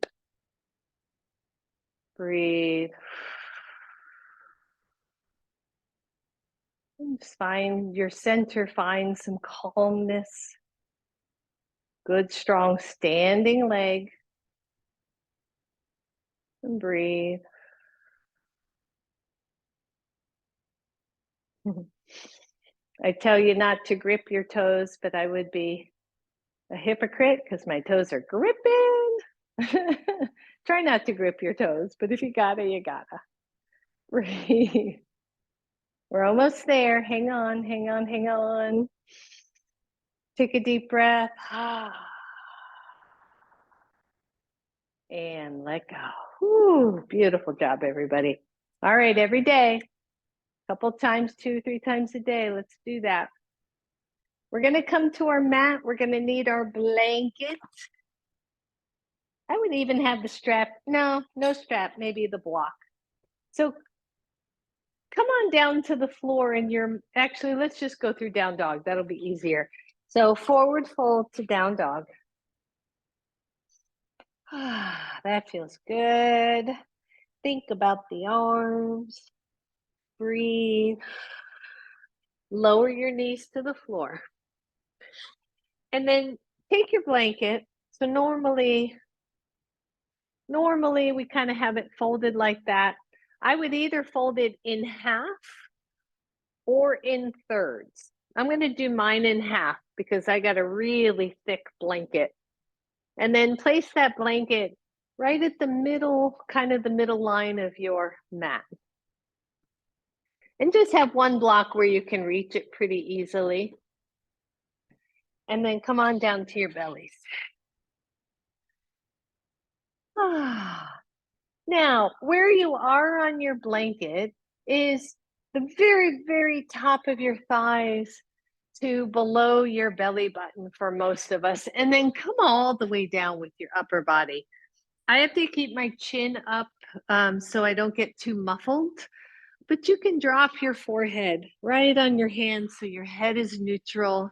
Speaker 1: Breathe. And just find your center, find some calmness. Good, strong standing leg. And breathe. I tell you not to grip your toes, but I would be a hypocrite because my toes are gripping. Try not to grip your toes, but if you gotta, you gotta. Breathe. We're almost there. Hang on, hang on, hang on. Take a deep breath. And let go. Whew, beautiful job, everybody. All right, every day, a couple times, 2-3 times a day. Let's do that. We're going to come to our mat. We're going to need our blanket. I would even have the strap. No strap, maybe the block. So come on down to the floor and actually, let's just go through down dog. That'll be easier. So forward fold to down dog. That feels good. Think about the arms. Breathe. Lower your knees to the floor. And then take your blanket. So normally we kind of have it folded like that. I would either fold it in half or in thirds. I'm going to do mine in half because I got a really thick blanket. And then place that blanket right at the middle, kind of the middle line of your mat. And just have one block where you can reach it pretty easily. And then come on down to your bellies. Now, where you are on your blanket is the very, very top of your thighs to below your belly button for most of us. And then come all the way down with your upper body. I have to keep my chin up so I don't get too muffled. But you can drop your forehead right on your hand so your head is neutral.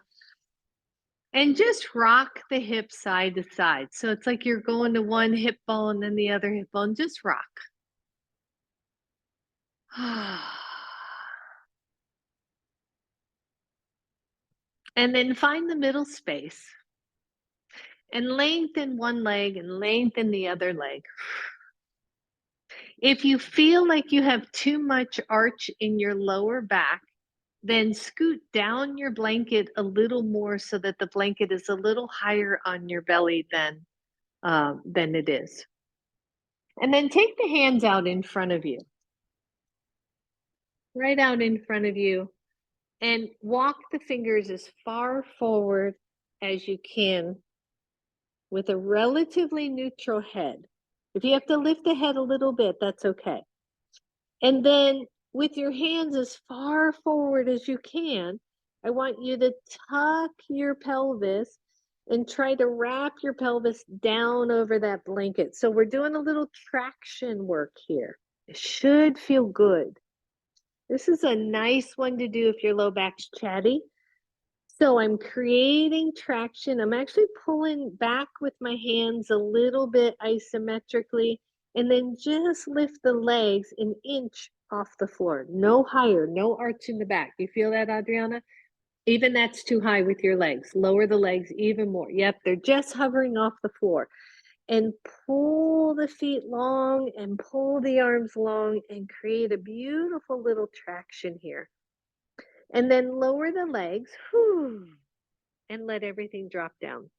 Speaker 1: And just rock the hips side to side. So it's like you're going to one hip bone and the other hip bone. Just rock. And then find the middle space. And lengthen one leg and lengthen the other leg. If you feel like you have too much arch in your lower back, then scoot down your blanket a little more so that the blanket is a little higher on your belly than it is. And then take the hands out in front of you. Right out in front of you. And walk the fingers as far forward as you can with a relatively neutral head. If you have to lift the head a little bit, that's okay. And then with your hands as far forward as you can, I want you to tuck your pelvis and try to wrap your pelvis down over that blanket. So we're doing a little traction work here. It should feel good. This is a nice one to do if your low back's chatty. So I'm creating traction. I'm actually pulling back with my hands a little bit isometrically, and then just lift the legs an inch off the floor. No higher, no arch in the back. You feel that, Adriana? Even that's too high with your legs. Lower the legs even more. Yep, they're just hovering off the floor. And pull the feet long and pull the arms long and create a beautiful little traction here. And then lower the legs, and let everything drop down.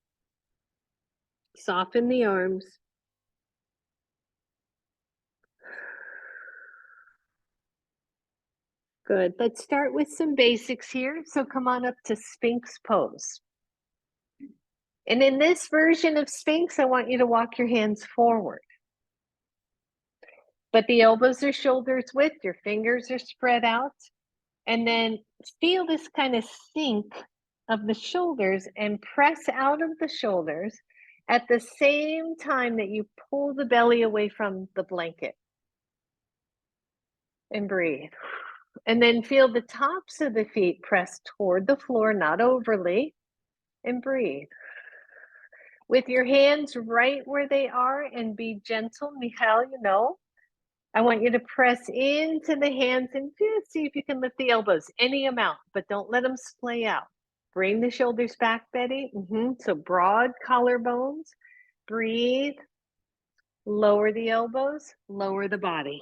Speaker 1: Soften the arms. Good. Let's start with some basics here. So come on up to Sphinx pose. And in this version of Sphinx, I want you to walk your hands forward. But the elbows are shoulders width, your fingers are spread out. And then feel this kind of sink of the shoulders and press out of the shoulders at the same time that you pull the belly away from the blanket. And breathe. And then feel the tops of the feet press toward the floor, not overly. And breathe. With your hands right where they are and be gentle, Michal, I want you to press into the hands and just see if you can lift the elbows, any amount, but don't let them splay out. Bring the shoulders back, Betty. So broad collarbones. Breathe. Lower the elbows, lower the body.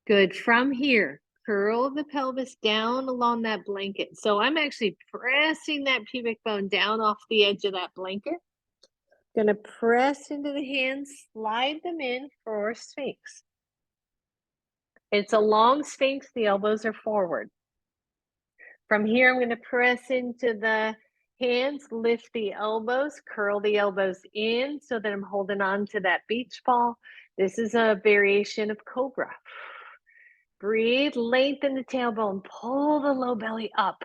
Speaker 1: Good. From here, curl the pelvis down along that blanket. So I'm actually pressing that pubic bone down off the edge of that blanket. Gonna press into the hands, slide them in for Sphinx. It's a long Sphinx, the elbows are forward. From here, I'm gonna press into the hands, lift the elbows, curl the elbows in so that I'm holding on to that beach ball. This is a variation of cobra. Breathe, lengthen the tailbone, pull the low belly up.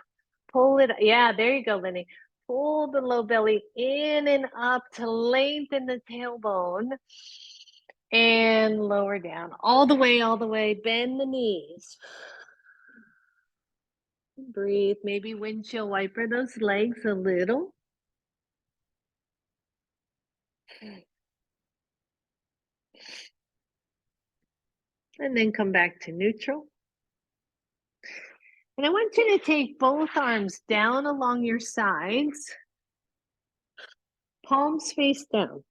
Speaker 1: Pull it, yeah, there you go, Lenny. Pull the low belly in and up to lengthen the tailbone and lower down. All the way, bend the knees. Breathe, maybe windshield wiper those legs a little. And then come back to neutral. And I want you to take both arms down along your sides, palms face down.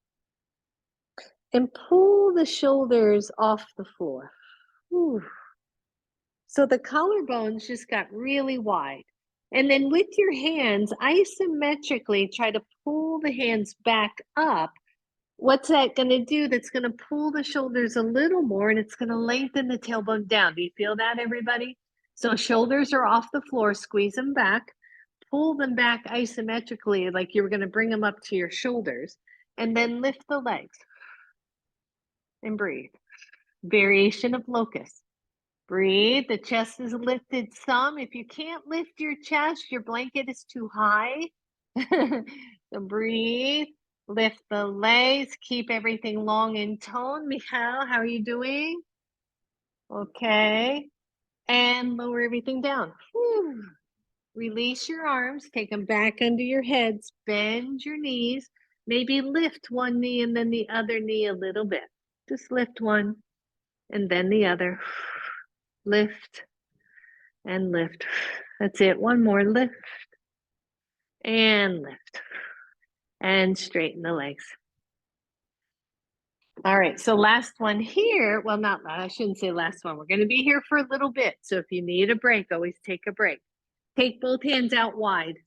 Speaker 1: And pull the shoulders off the floor. Whew. So the collarbones just got really wide. And then with your hands, isometrically try to pull the hands back up. What's that going to do? That's going to pull the shoulders a little more and it's going to lengthen the tailbone down. Do you feel that, everybody? So shoulders are off the floor, squeeze them back, pull them back isometrically like you were going to bring them up to your shoulders, and then lift the legs and breathe. Variation of locust. Breathe. The chest is lifted some. If you can't lift your chest, your blanket is too high. So breathe. Lift the legs. Keep everything long in tone. Michal, how are you doing? Okay. And lower everything down. Whew. Release your arms. Take them back under your heads. Bend your knees. Maybe lift one knee and then the other knee a little bit. Just lift one and then the other. Lift and lift. That's it. One more. Lift and lift. And straighten the legs. All right. So last one here. Well, I shouldn't say last one. We're going to be here for a little bit. So if you need a break, always take a break. Take both hands out wide.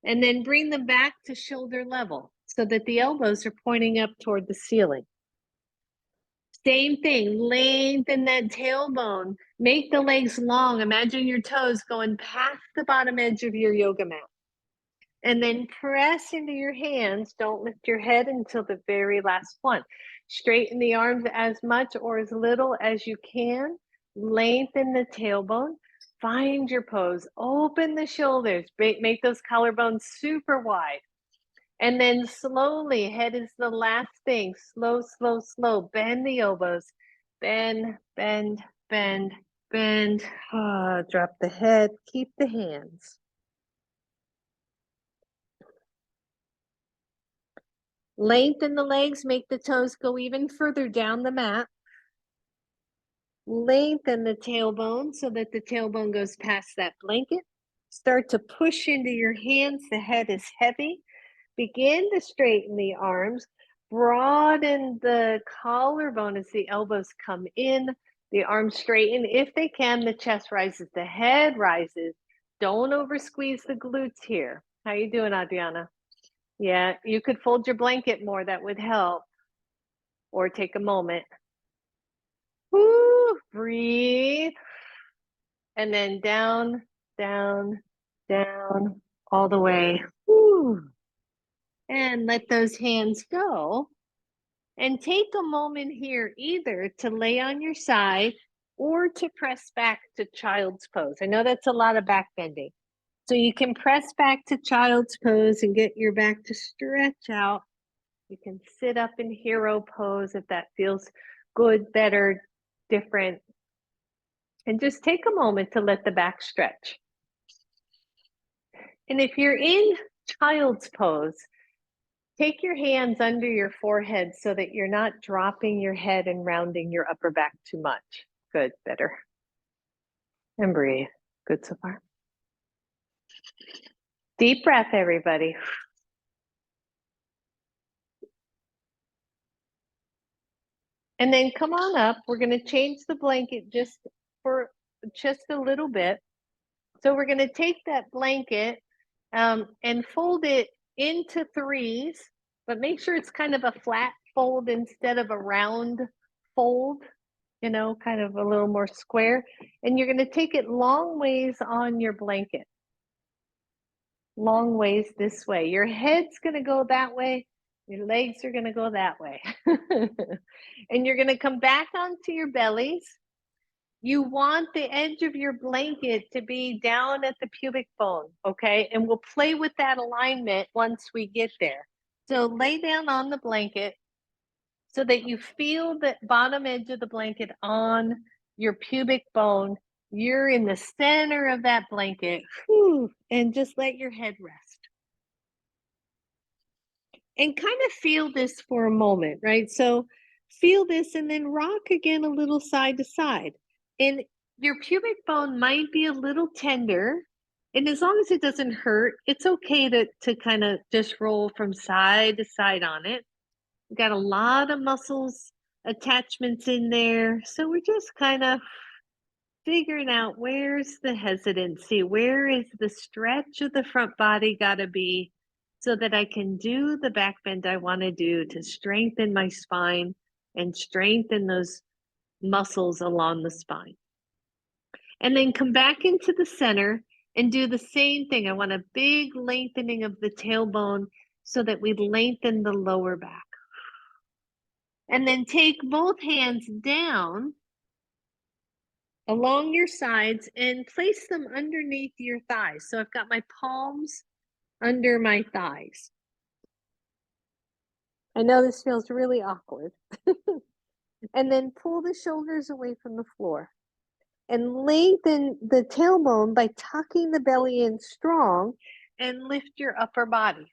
Speaker 1: And then bring them back to shoulder level so that the elbows are pointing up toward the ceiling. Same thing, lengthen that tailbone. Make the legs long. Imagine your toes going past the bottom edge of your yoga mat. And then press into your hands. Don't lift your head until the very last one. Straighten the arms as much or as little as you can. Lengthen the tailbone. Find your pose. Open the shoulders. Make those collarbones super wide. And then slowly, head is the last thing. Slow, slow, slow. Bend the elbows. Bend, bend, bend, bend. Drop the head. Keep the hands. Lengthen the legs. Make the toes go even further down the mat. Lengthen the tailbone so that the tailbone goes past that blanket. Start to push into your hands. The head is heavy. Begin to straighten the arms, broaden the collarbone as the elbows come in, the arms straighten. If they can, the chest rises, the head rises. Don't over squeeze the glutes here. How you doing, Adriana? Yeah, you could fold your blanket more, that would help. Or take a moment. Woo, breathe. And then down, down, down, all the way. Woo. Whew. And let those hands go. And take a moment here either to lay on your side or to press back to child's pose. I know that's a lot of back bending. So you can press back to child's pose and get your back to stretch out. You can sit up in hero pose if that feels good, better, different. And just take a moment to let the back stretch. And if you're in child's pose, take your hands under your forehead so that you're not dropping your head and rounding your upper back too much. Good, better. And breathe. Good so far. Deep breath, everybody. And then come on up. We're going to change the blanket just a little bit. So we're going to take that blanket and fold it into threes, but make sure it's kind of a flat fold instead of a round fold, you know, kind of a little more square. And you're going to take it long ways on your blanket. Long ways this way. Your head's going to go that way. Your legs are going to go that way. And you're going to come back onto your bellies. You want the edge of your blanket to be down at the pubic bone, okay? And we'll play with that alignment once we get there. So lay down on the blanket so that you feel the bottom edge of the blanket on your pubic bone. You're in the center of that blanket. Whew, and just let your head rest. And kind of feel this for a moment, right? So feel this and then rock again a little side to side. And your pubic bone might be a little tender. And as long as it doesn't hurt, it's okay to kind of just roll from side to side on it. We've got a lot of muscles attachments in there. So we're just kind of figuring out where's the hesitancy, where is the stretch of the front body got to be so that I can do the back bend I want to do to strengthen my spine and strengthen those muscles along the spine. And then come back into the center and do the same thing. I want a big lengthening of the tailbone so that we lengthen the lower back. And then take both hands down along your sides and place them underneath your thighs. So I've got my palms under my thighs. I know this feels really awkward. And then pull the shoulders away from the floor and lengthen the tailbone by tucking the belly in strong and lift your upper body.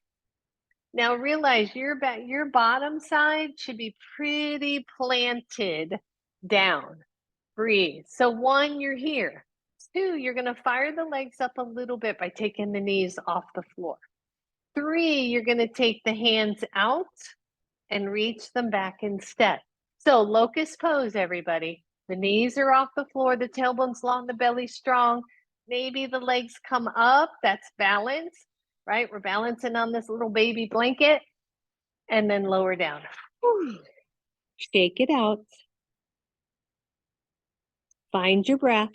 Speaker 1: Now realize your bottom side should be pretty planted down. Breathe. So 1, you're here. 2, you're going to fire the legs up a little bit by taking the knees off the floor. 3, you're going to take the hands out and reach them back instead. So locust pose, everybody. The knees are off the floor, the tailbone's long, the belly's strong. Maybe the legs come up, that's balance, right? We're balancing on this little baby blanket and then lower down. Whew. Shake it out. Find your breath.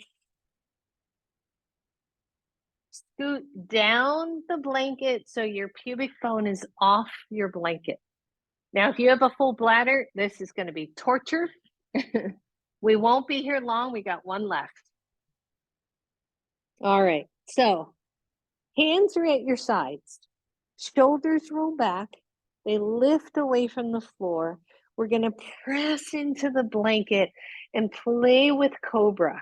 Speaker 1: Scoot down the blanket so your pubic bone is off your blanket. Now, if you have a full bladder, this is going to be torture. We won't be here long. We got one left. All right. So hands are at your sides. Shoulders roll back. They lift away from the floor. We're going to press into the blanket and play with cobra.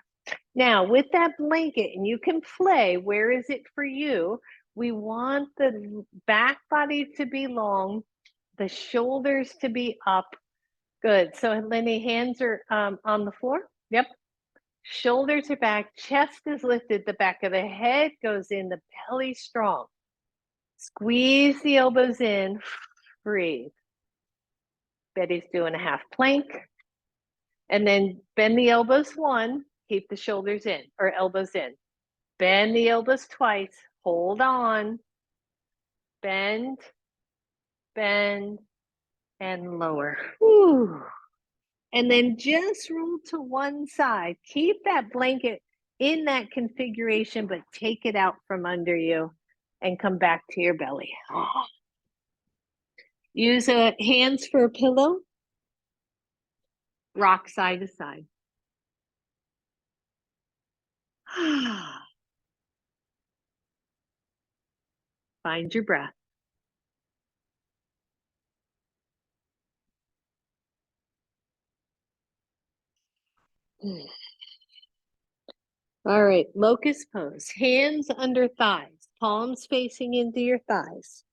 Speaker 1: Now, with that blanket, and you can play, where is it for you? We want the back body to be long, the shoulders to be up. Good. So, Lenny, hands are on the floor. Yep. Shoulders are back, chest is lifted, the back of the head goes in, the belly strong. Squeeze the elbows in, breathe. Betty's doing a half plank. And then bend the elbows 1, keep the shoulders in, or elbows in. Bend the elbows twice, hold on. Bend, bend, and lower. Whew. And then just roll to one side. Keep that blanket in that configuration, but take it out from under you and come back to your belly. Use hands for a pillow. Rock side to side. Find your breath. All right, locust pose. Hands under thighs, palms facing into your thighs.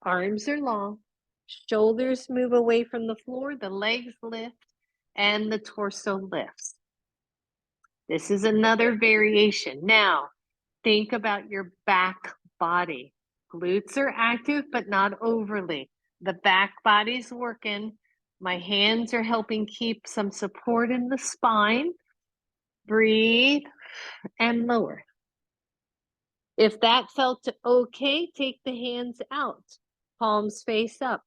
Speaker 1: Arms are long, shoulders move away from the floor, the legs lift, and the torso lifts. This is another variation. Now, think about your back body. Glutes are active, but not overly. The back body's working. My hands are helping keep some support in the spine. Breathe and lower. If that felt okay, take the hands out. Palms face up.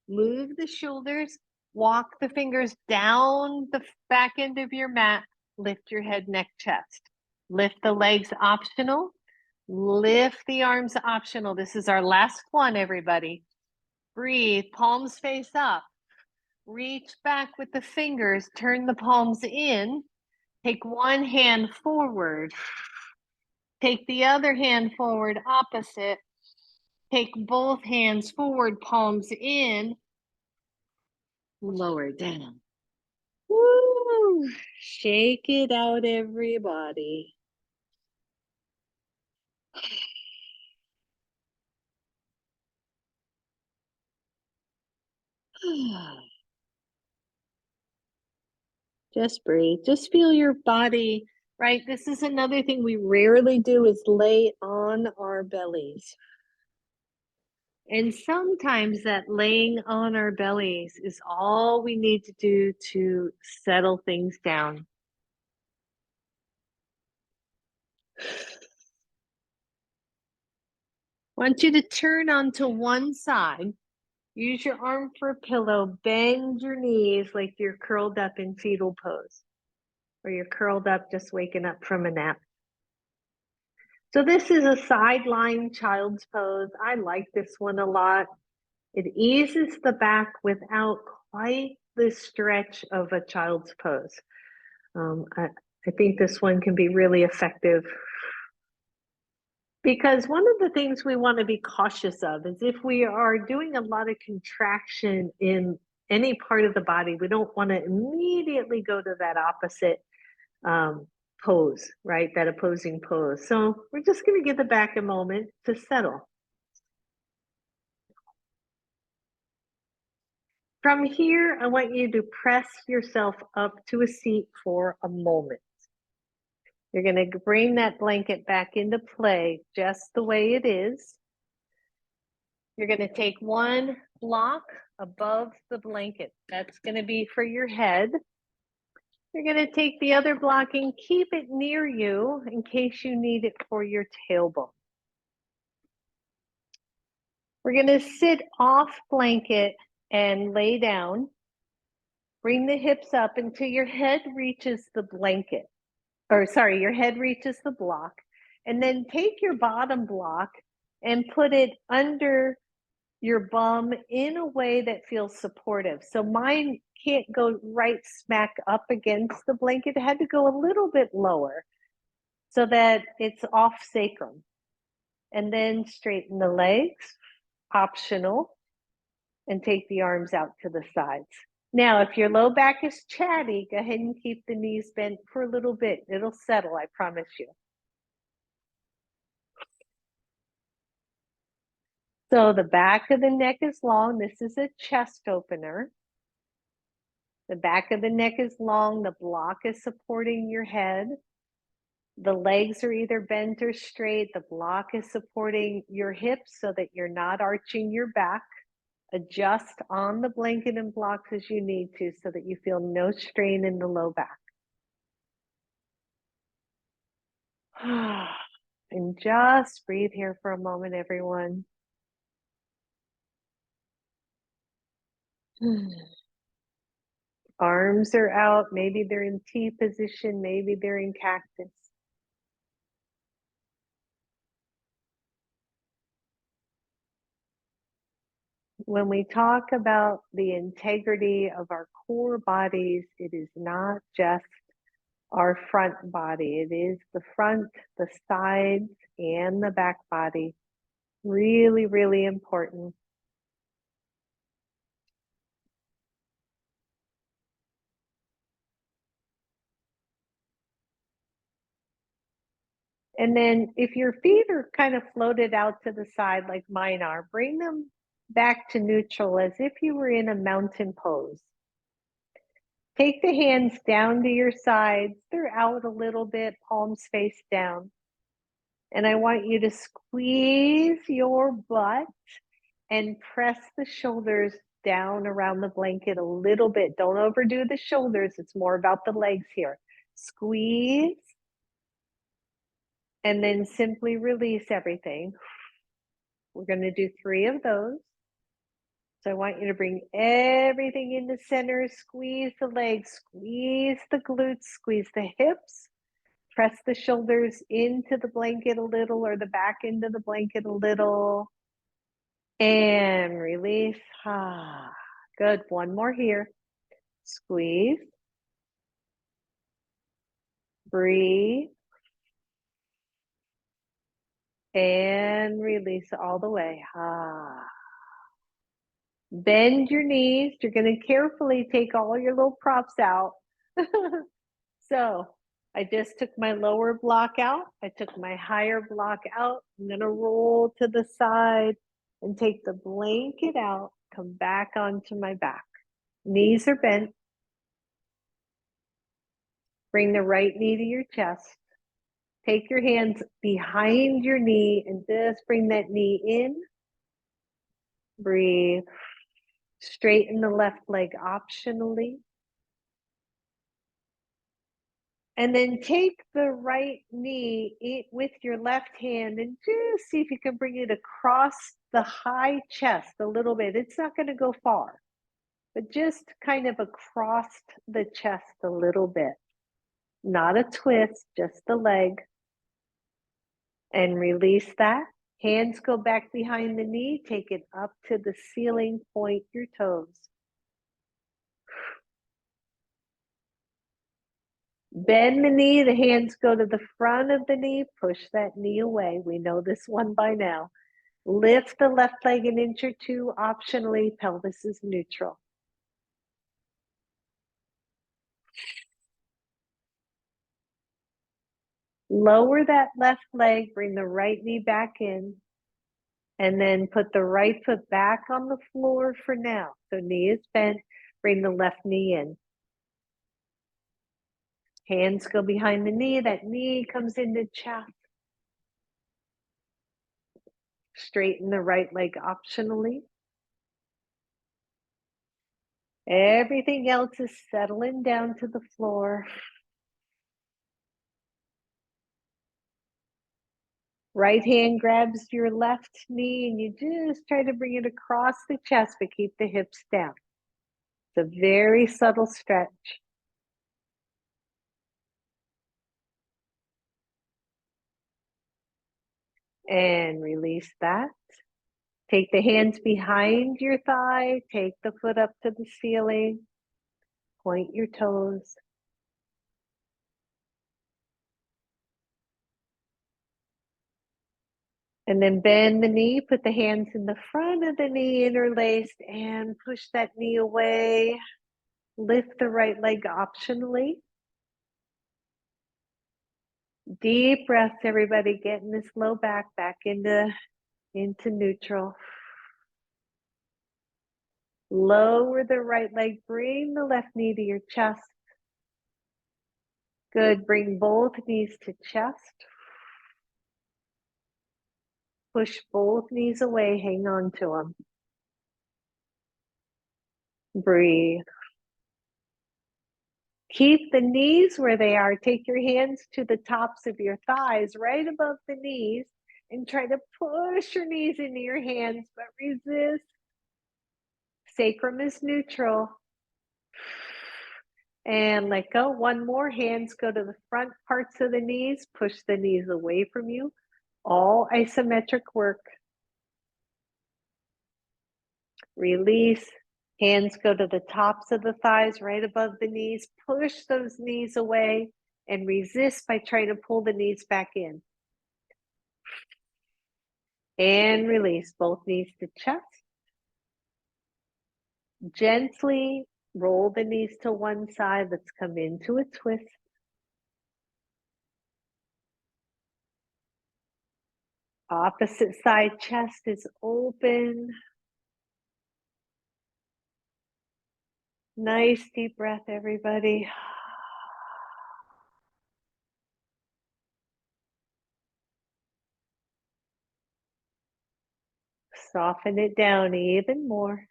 Speaker 1: Move the shoulders. Walk the fingers down the back end of your mat. Lift your head, neck, chest. Lift the legs, optional. Lift the arms, optional. This is our last one, everybody. Breathe, palms face up. Reach back with the fingers, turn the palms in. Take one hand forward. Take the other hand forward, opposite. Take both hands forward, palms in. Lower down. Woo! Shake it out, everybody. Just breathe. Just feel your body, right? This is another thing we rarely do is lay on our bellies. And sometimes that laying on our bellies is all we need to do to settle things down. I want you to turn onto one side. Use your arm for a pillow. Bend your knees like you're curled up in fetal pose, or you're curled up just waking up from a nap. So this is a sideline child's pose. I like this one a lot. It eases the back without quite the stretch of a child's pose. I think this one can be really effective because one of the things we want to be cautious of is if we are doing a lot of contraction in any part of the body, we don't want to immediately go to that opposite pose, right? That opposing pose. So we're just going to give the back a moment to settle. From here, I want you to press yourself up to a seat for a moment. You're going to bring that blanket back into play just the way it is. You're going to take one block above the blanket. That's going to be for your head. You're going to take the other block and keep it near you in case you need it for your tailbone. We're going to sit off blanket and lay down. Bring the hips up until your head reaches the blanket. Or sorry, your head reaches the block. And then take your bottom block and put it under your bum in a way that feels supportive. So mine can't go right smack up against the blanket. It had to go a little bit lower so that it's off sacrum. And then straighten the legs, optional, and take the arms out to the sides. Now, if your low back is chatty, go ahead and keep the knees bent for a little bit. It'll settle, I promise you. So the back of the neck is long. This is a chest opener. The back of the neck is long. The block is supporting your head. The legs are either bent or straight. The block is supporting your hips so that you're not arching your back. Adjust on the blanket and blocks as you need to so that you feel no strain in the low back. And just breathe here for a moment, everyone. Arms are out. Maybe they're in T position. Maybe they're in cactus. When we talk about the integrity of our core bodies, it is not just our front body. It is the front, the sides, and the back body. Really, really important. And then if your feet are kind of floated out to the side like mine are, bring them back to neutral as if you were in a mountain pose. Take the hands down to your sides. They're out a little bit, palms face down. And I want you to squeeze your butt and press the shoulders down around the blanket a little bit. Don't overdo the shoulders. It's more about the legs here. Squeeze and then simply release everything. We're going to do 3 of those. So I want you to bring everything in the center, squeeze the legs, squeeze the glutes, squeeze the hips, press the shoulders into the blanket a little or the back into the blanket a little, and release. Good. One more here. Squeeze, breathe, and release all the way. Bend your knees. You're going to carefully take all your little props out. So I just took my lower block out. I took my higher block out. I'm going to roll to the side and take the blanket out. Come back onto my back. Knees are bent. Bring the right knee to your chest. Take your hands behind your knee and just bring that knee in. Breathe. Straighten the left leg optionally. And then take the right knee with your left hand and just see if you can bring it across the high chest a little bit. It's not going to go far, but just kind of across the chest a little bit. Not a twist, just the leg. And release that. Hands go back behind the knee. Take it up to the ceiling. Point your toes. Bend the knee. The hands go to the front of the knee. Push that knee away. We know this one by now. Lift the left leg an inch or 2. Optionally, pelvis is neutral. Lower that left leg. Bring the right knee back in. And then put the right foot back on the floor for now. So knee is bent. Bring the left knee in. Hands go behind the knee. That knee comes into chest. Straighten the right leg optionally. Everything else is settling down to the floor. Right hand grabs your left knee and you just try to bring it across the chest, but keep the hips down. It's a very subtle stretch. And release that. Take the hands behind your thigh. Take the foot up to the ceiling. Point your toes. And then bend the knee. Put the hands in the front of the knee interlaced and push that knee away. Lift the right leg optionally. Deep breaths, everybody. Getting this low back into neutral. Lower the right leg. Bring the left knee to your chest. Good. Bring both knees to chest. Push both knees away. Hang on to them. Breathe. Keep the knees where they are. Take your hands to the tops of your thighs, right above the knees, and try to push your knees into your hands, but resist. Sacrum is neutral. And let go. One more. Hands go to the front parts of the knees. Push the knees away from you. All isometric work. Release. Hands go to the tops of the thighs, right above the knees. Push those knees away and resist by trying to pull the knees back in. And release both knees to chest. Gently roll the knees to one side. Let's come into a twist. Opposite side, chest is open. Nice deep breath, everybody. Soften it down even more.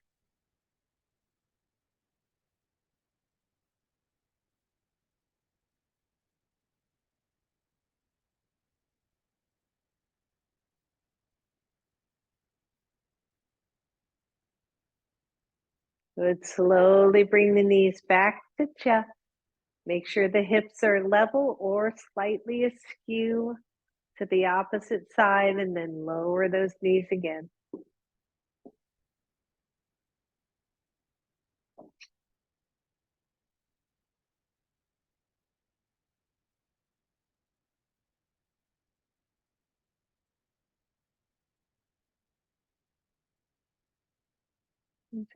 Speaker 1: Good. Slowly bring the knees back to chest. Make sure the hips are level or slightly askew to the opposite side, and then lower those knees again.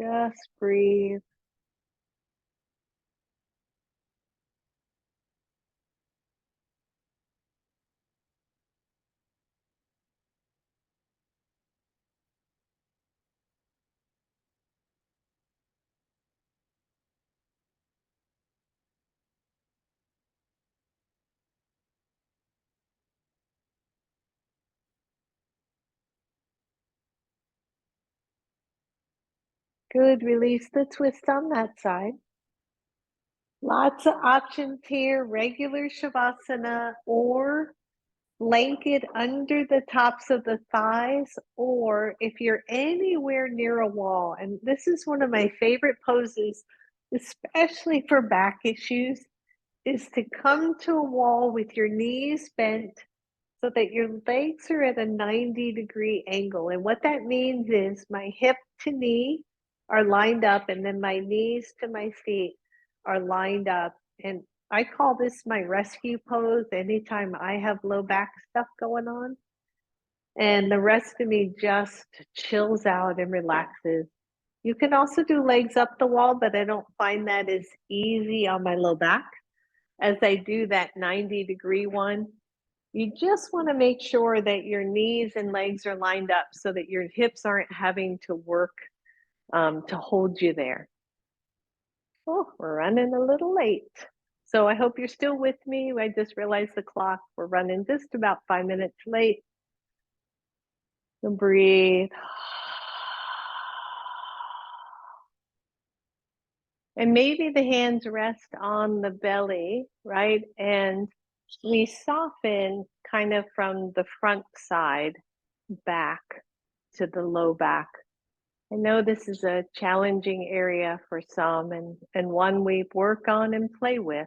Speaker 1: Just breathe. Good. Release the twist on that side. Lots of options here. Regular Shavasana or blanket under the tops of the thighs, or if you're anywhere near a wall, and this is one of my favorite poses, especially for back issues, is to come to a wall with your knees bent so that your legs are at a 90-degree angle. And what that means is my hip to knee are lined up, and then my knees to my feet are lined up. And I call this my rescue pose anytime I have low back stuff going on. And the rest of me just chills out and relaxes. You can also do legs up the wall, but I don't find that as easy on my low back as I do that 90-degree one. You just want to make sure that your knees and legs are lined up so that your hips aren't having to work to hold you there. Oh, we're running a little late. So I hope you're still with me. I just realized the clock. We're running just about 5 minutes late. So breathe. And maybe the hands rest on the belly, right? And we soften kind of from the front side back to the low back. I know this is a challenging area for some, and one we work on and play with.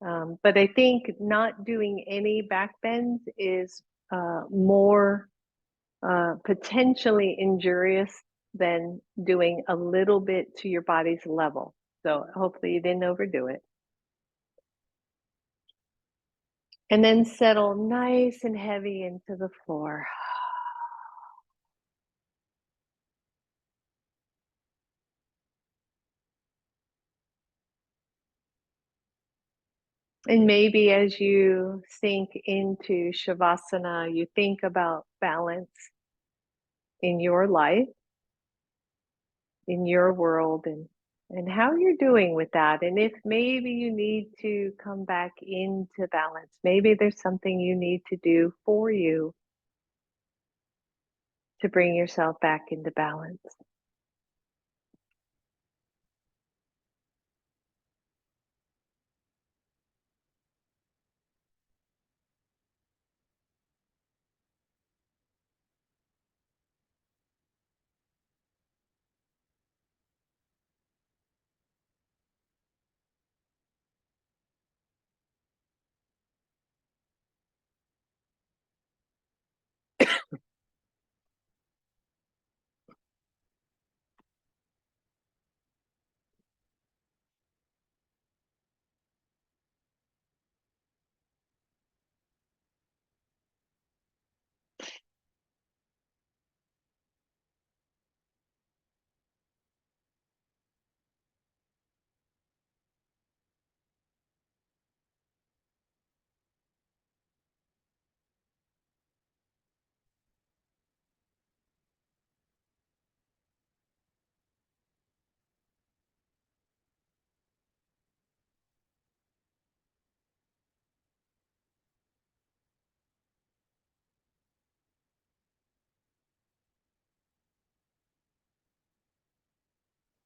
Speaker 1: But I think not doing any back bends is more potentially injurious than doing a little bit to your body's level. So hopefully you didn't overdo it. And then settle nice and heavy into the floor. And maybe as you sink into Shavasana, you think about balance in your life, in your world, and how you're doing with that. And if maybe you need to come back into balance, maybe there's something you need to do for you to bring yourself back into balance.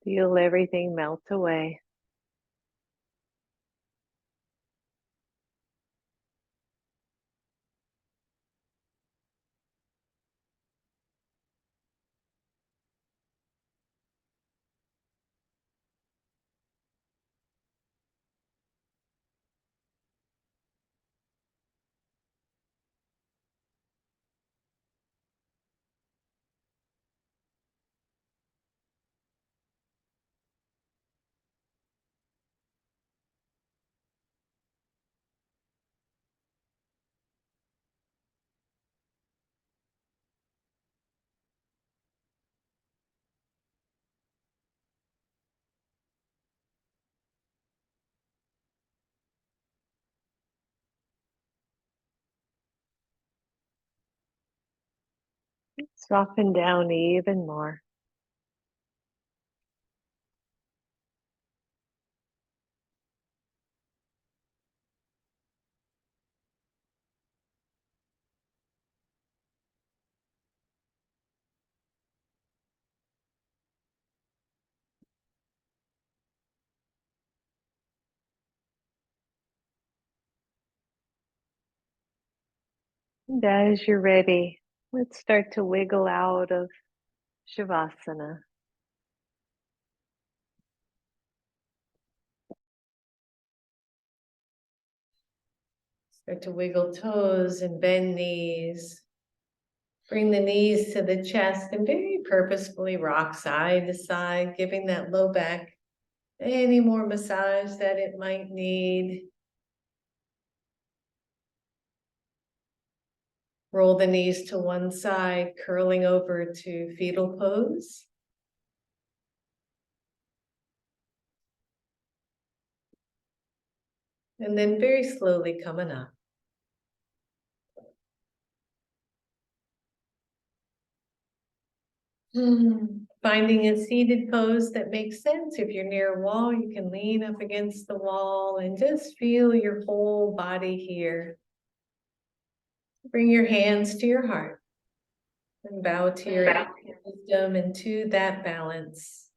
Speaker 1: Feel everything melt away. Soften down even more. And as you're ready, let's start to wiggle out of Shavasana. Start to wiggle toes and bend knees. Bring the knees to the chest and very purposefully rock side to side, giving that low back any more massage that it might need. Roll the knees to one side, curling over to fetal pose. And then very slowly coming up. Finding a seated pose that makes sense. If you're near a wall, you can lean up against the wall and just feel your whole body here. Bring your hands to your heart and bow to your wisdom and to that balance.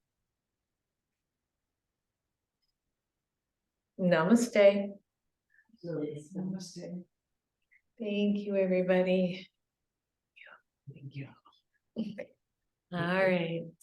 Speaker 1: Namaste. Namaste. Thank you, everybody. Thank you. All right.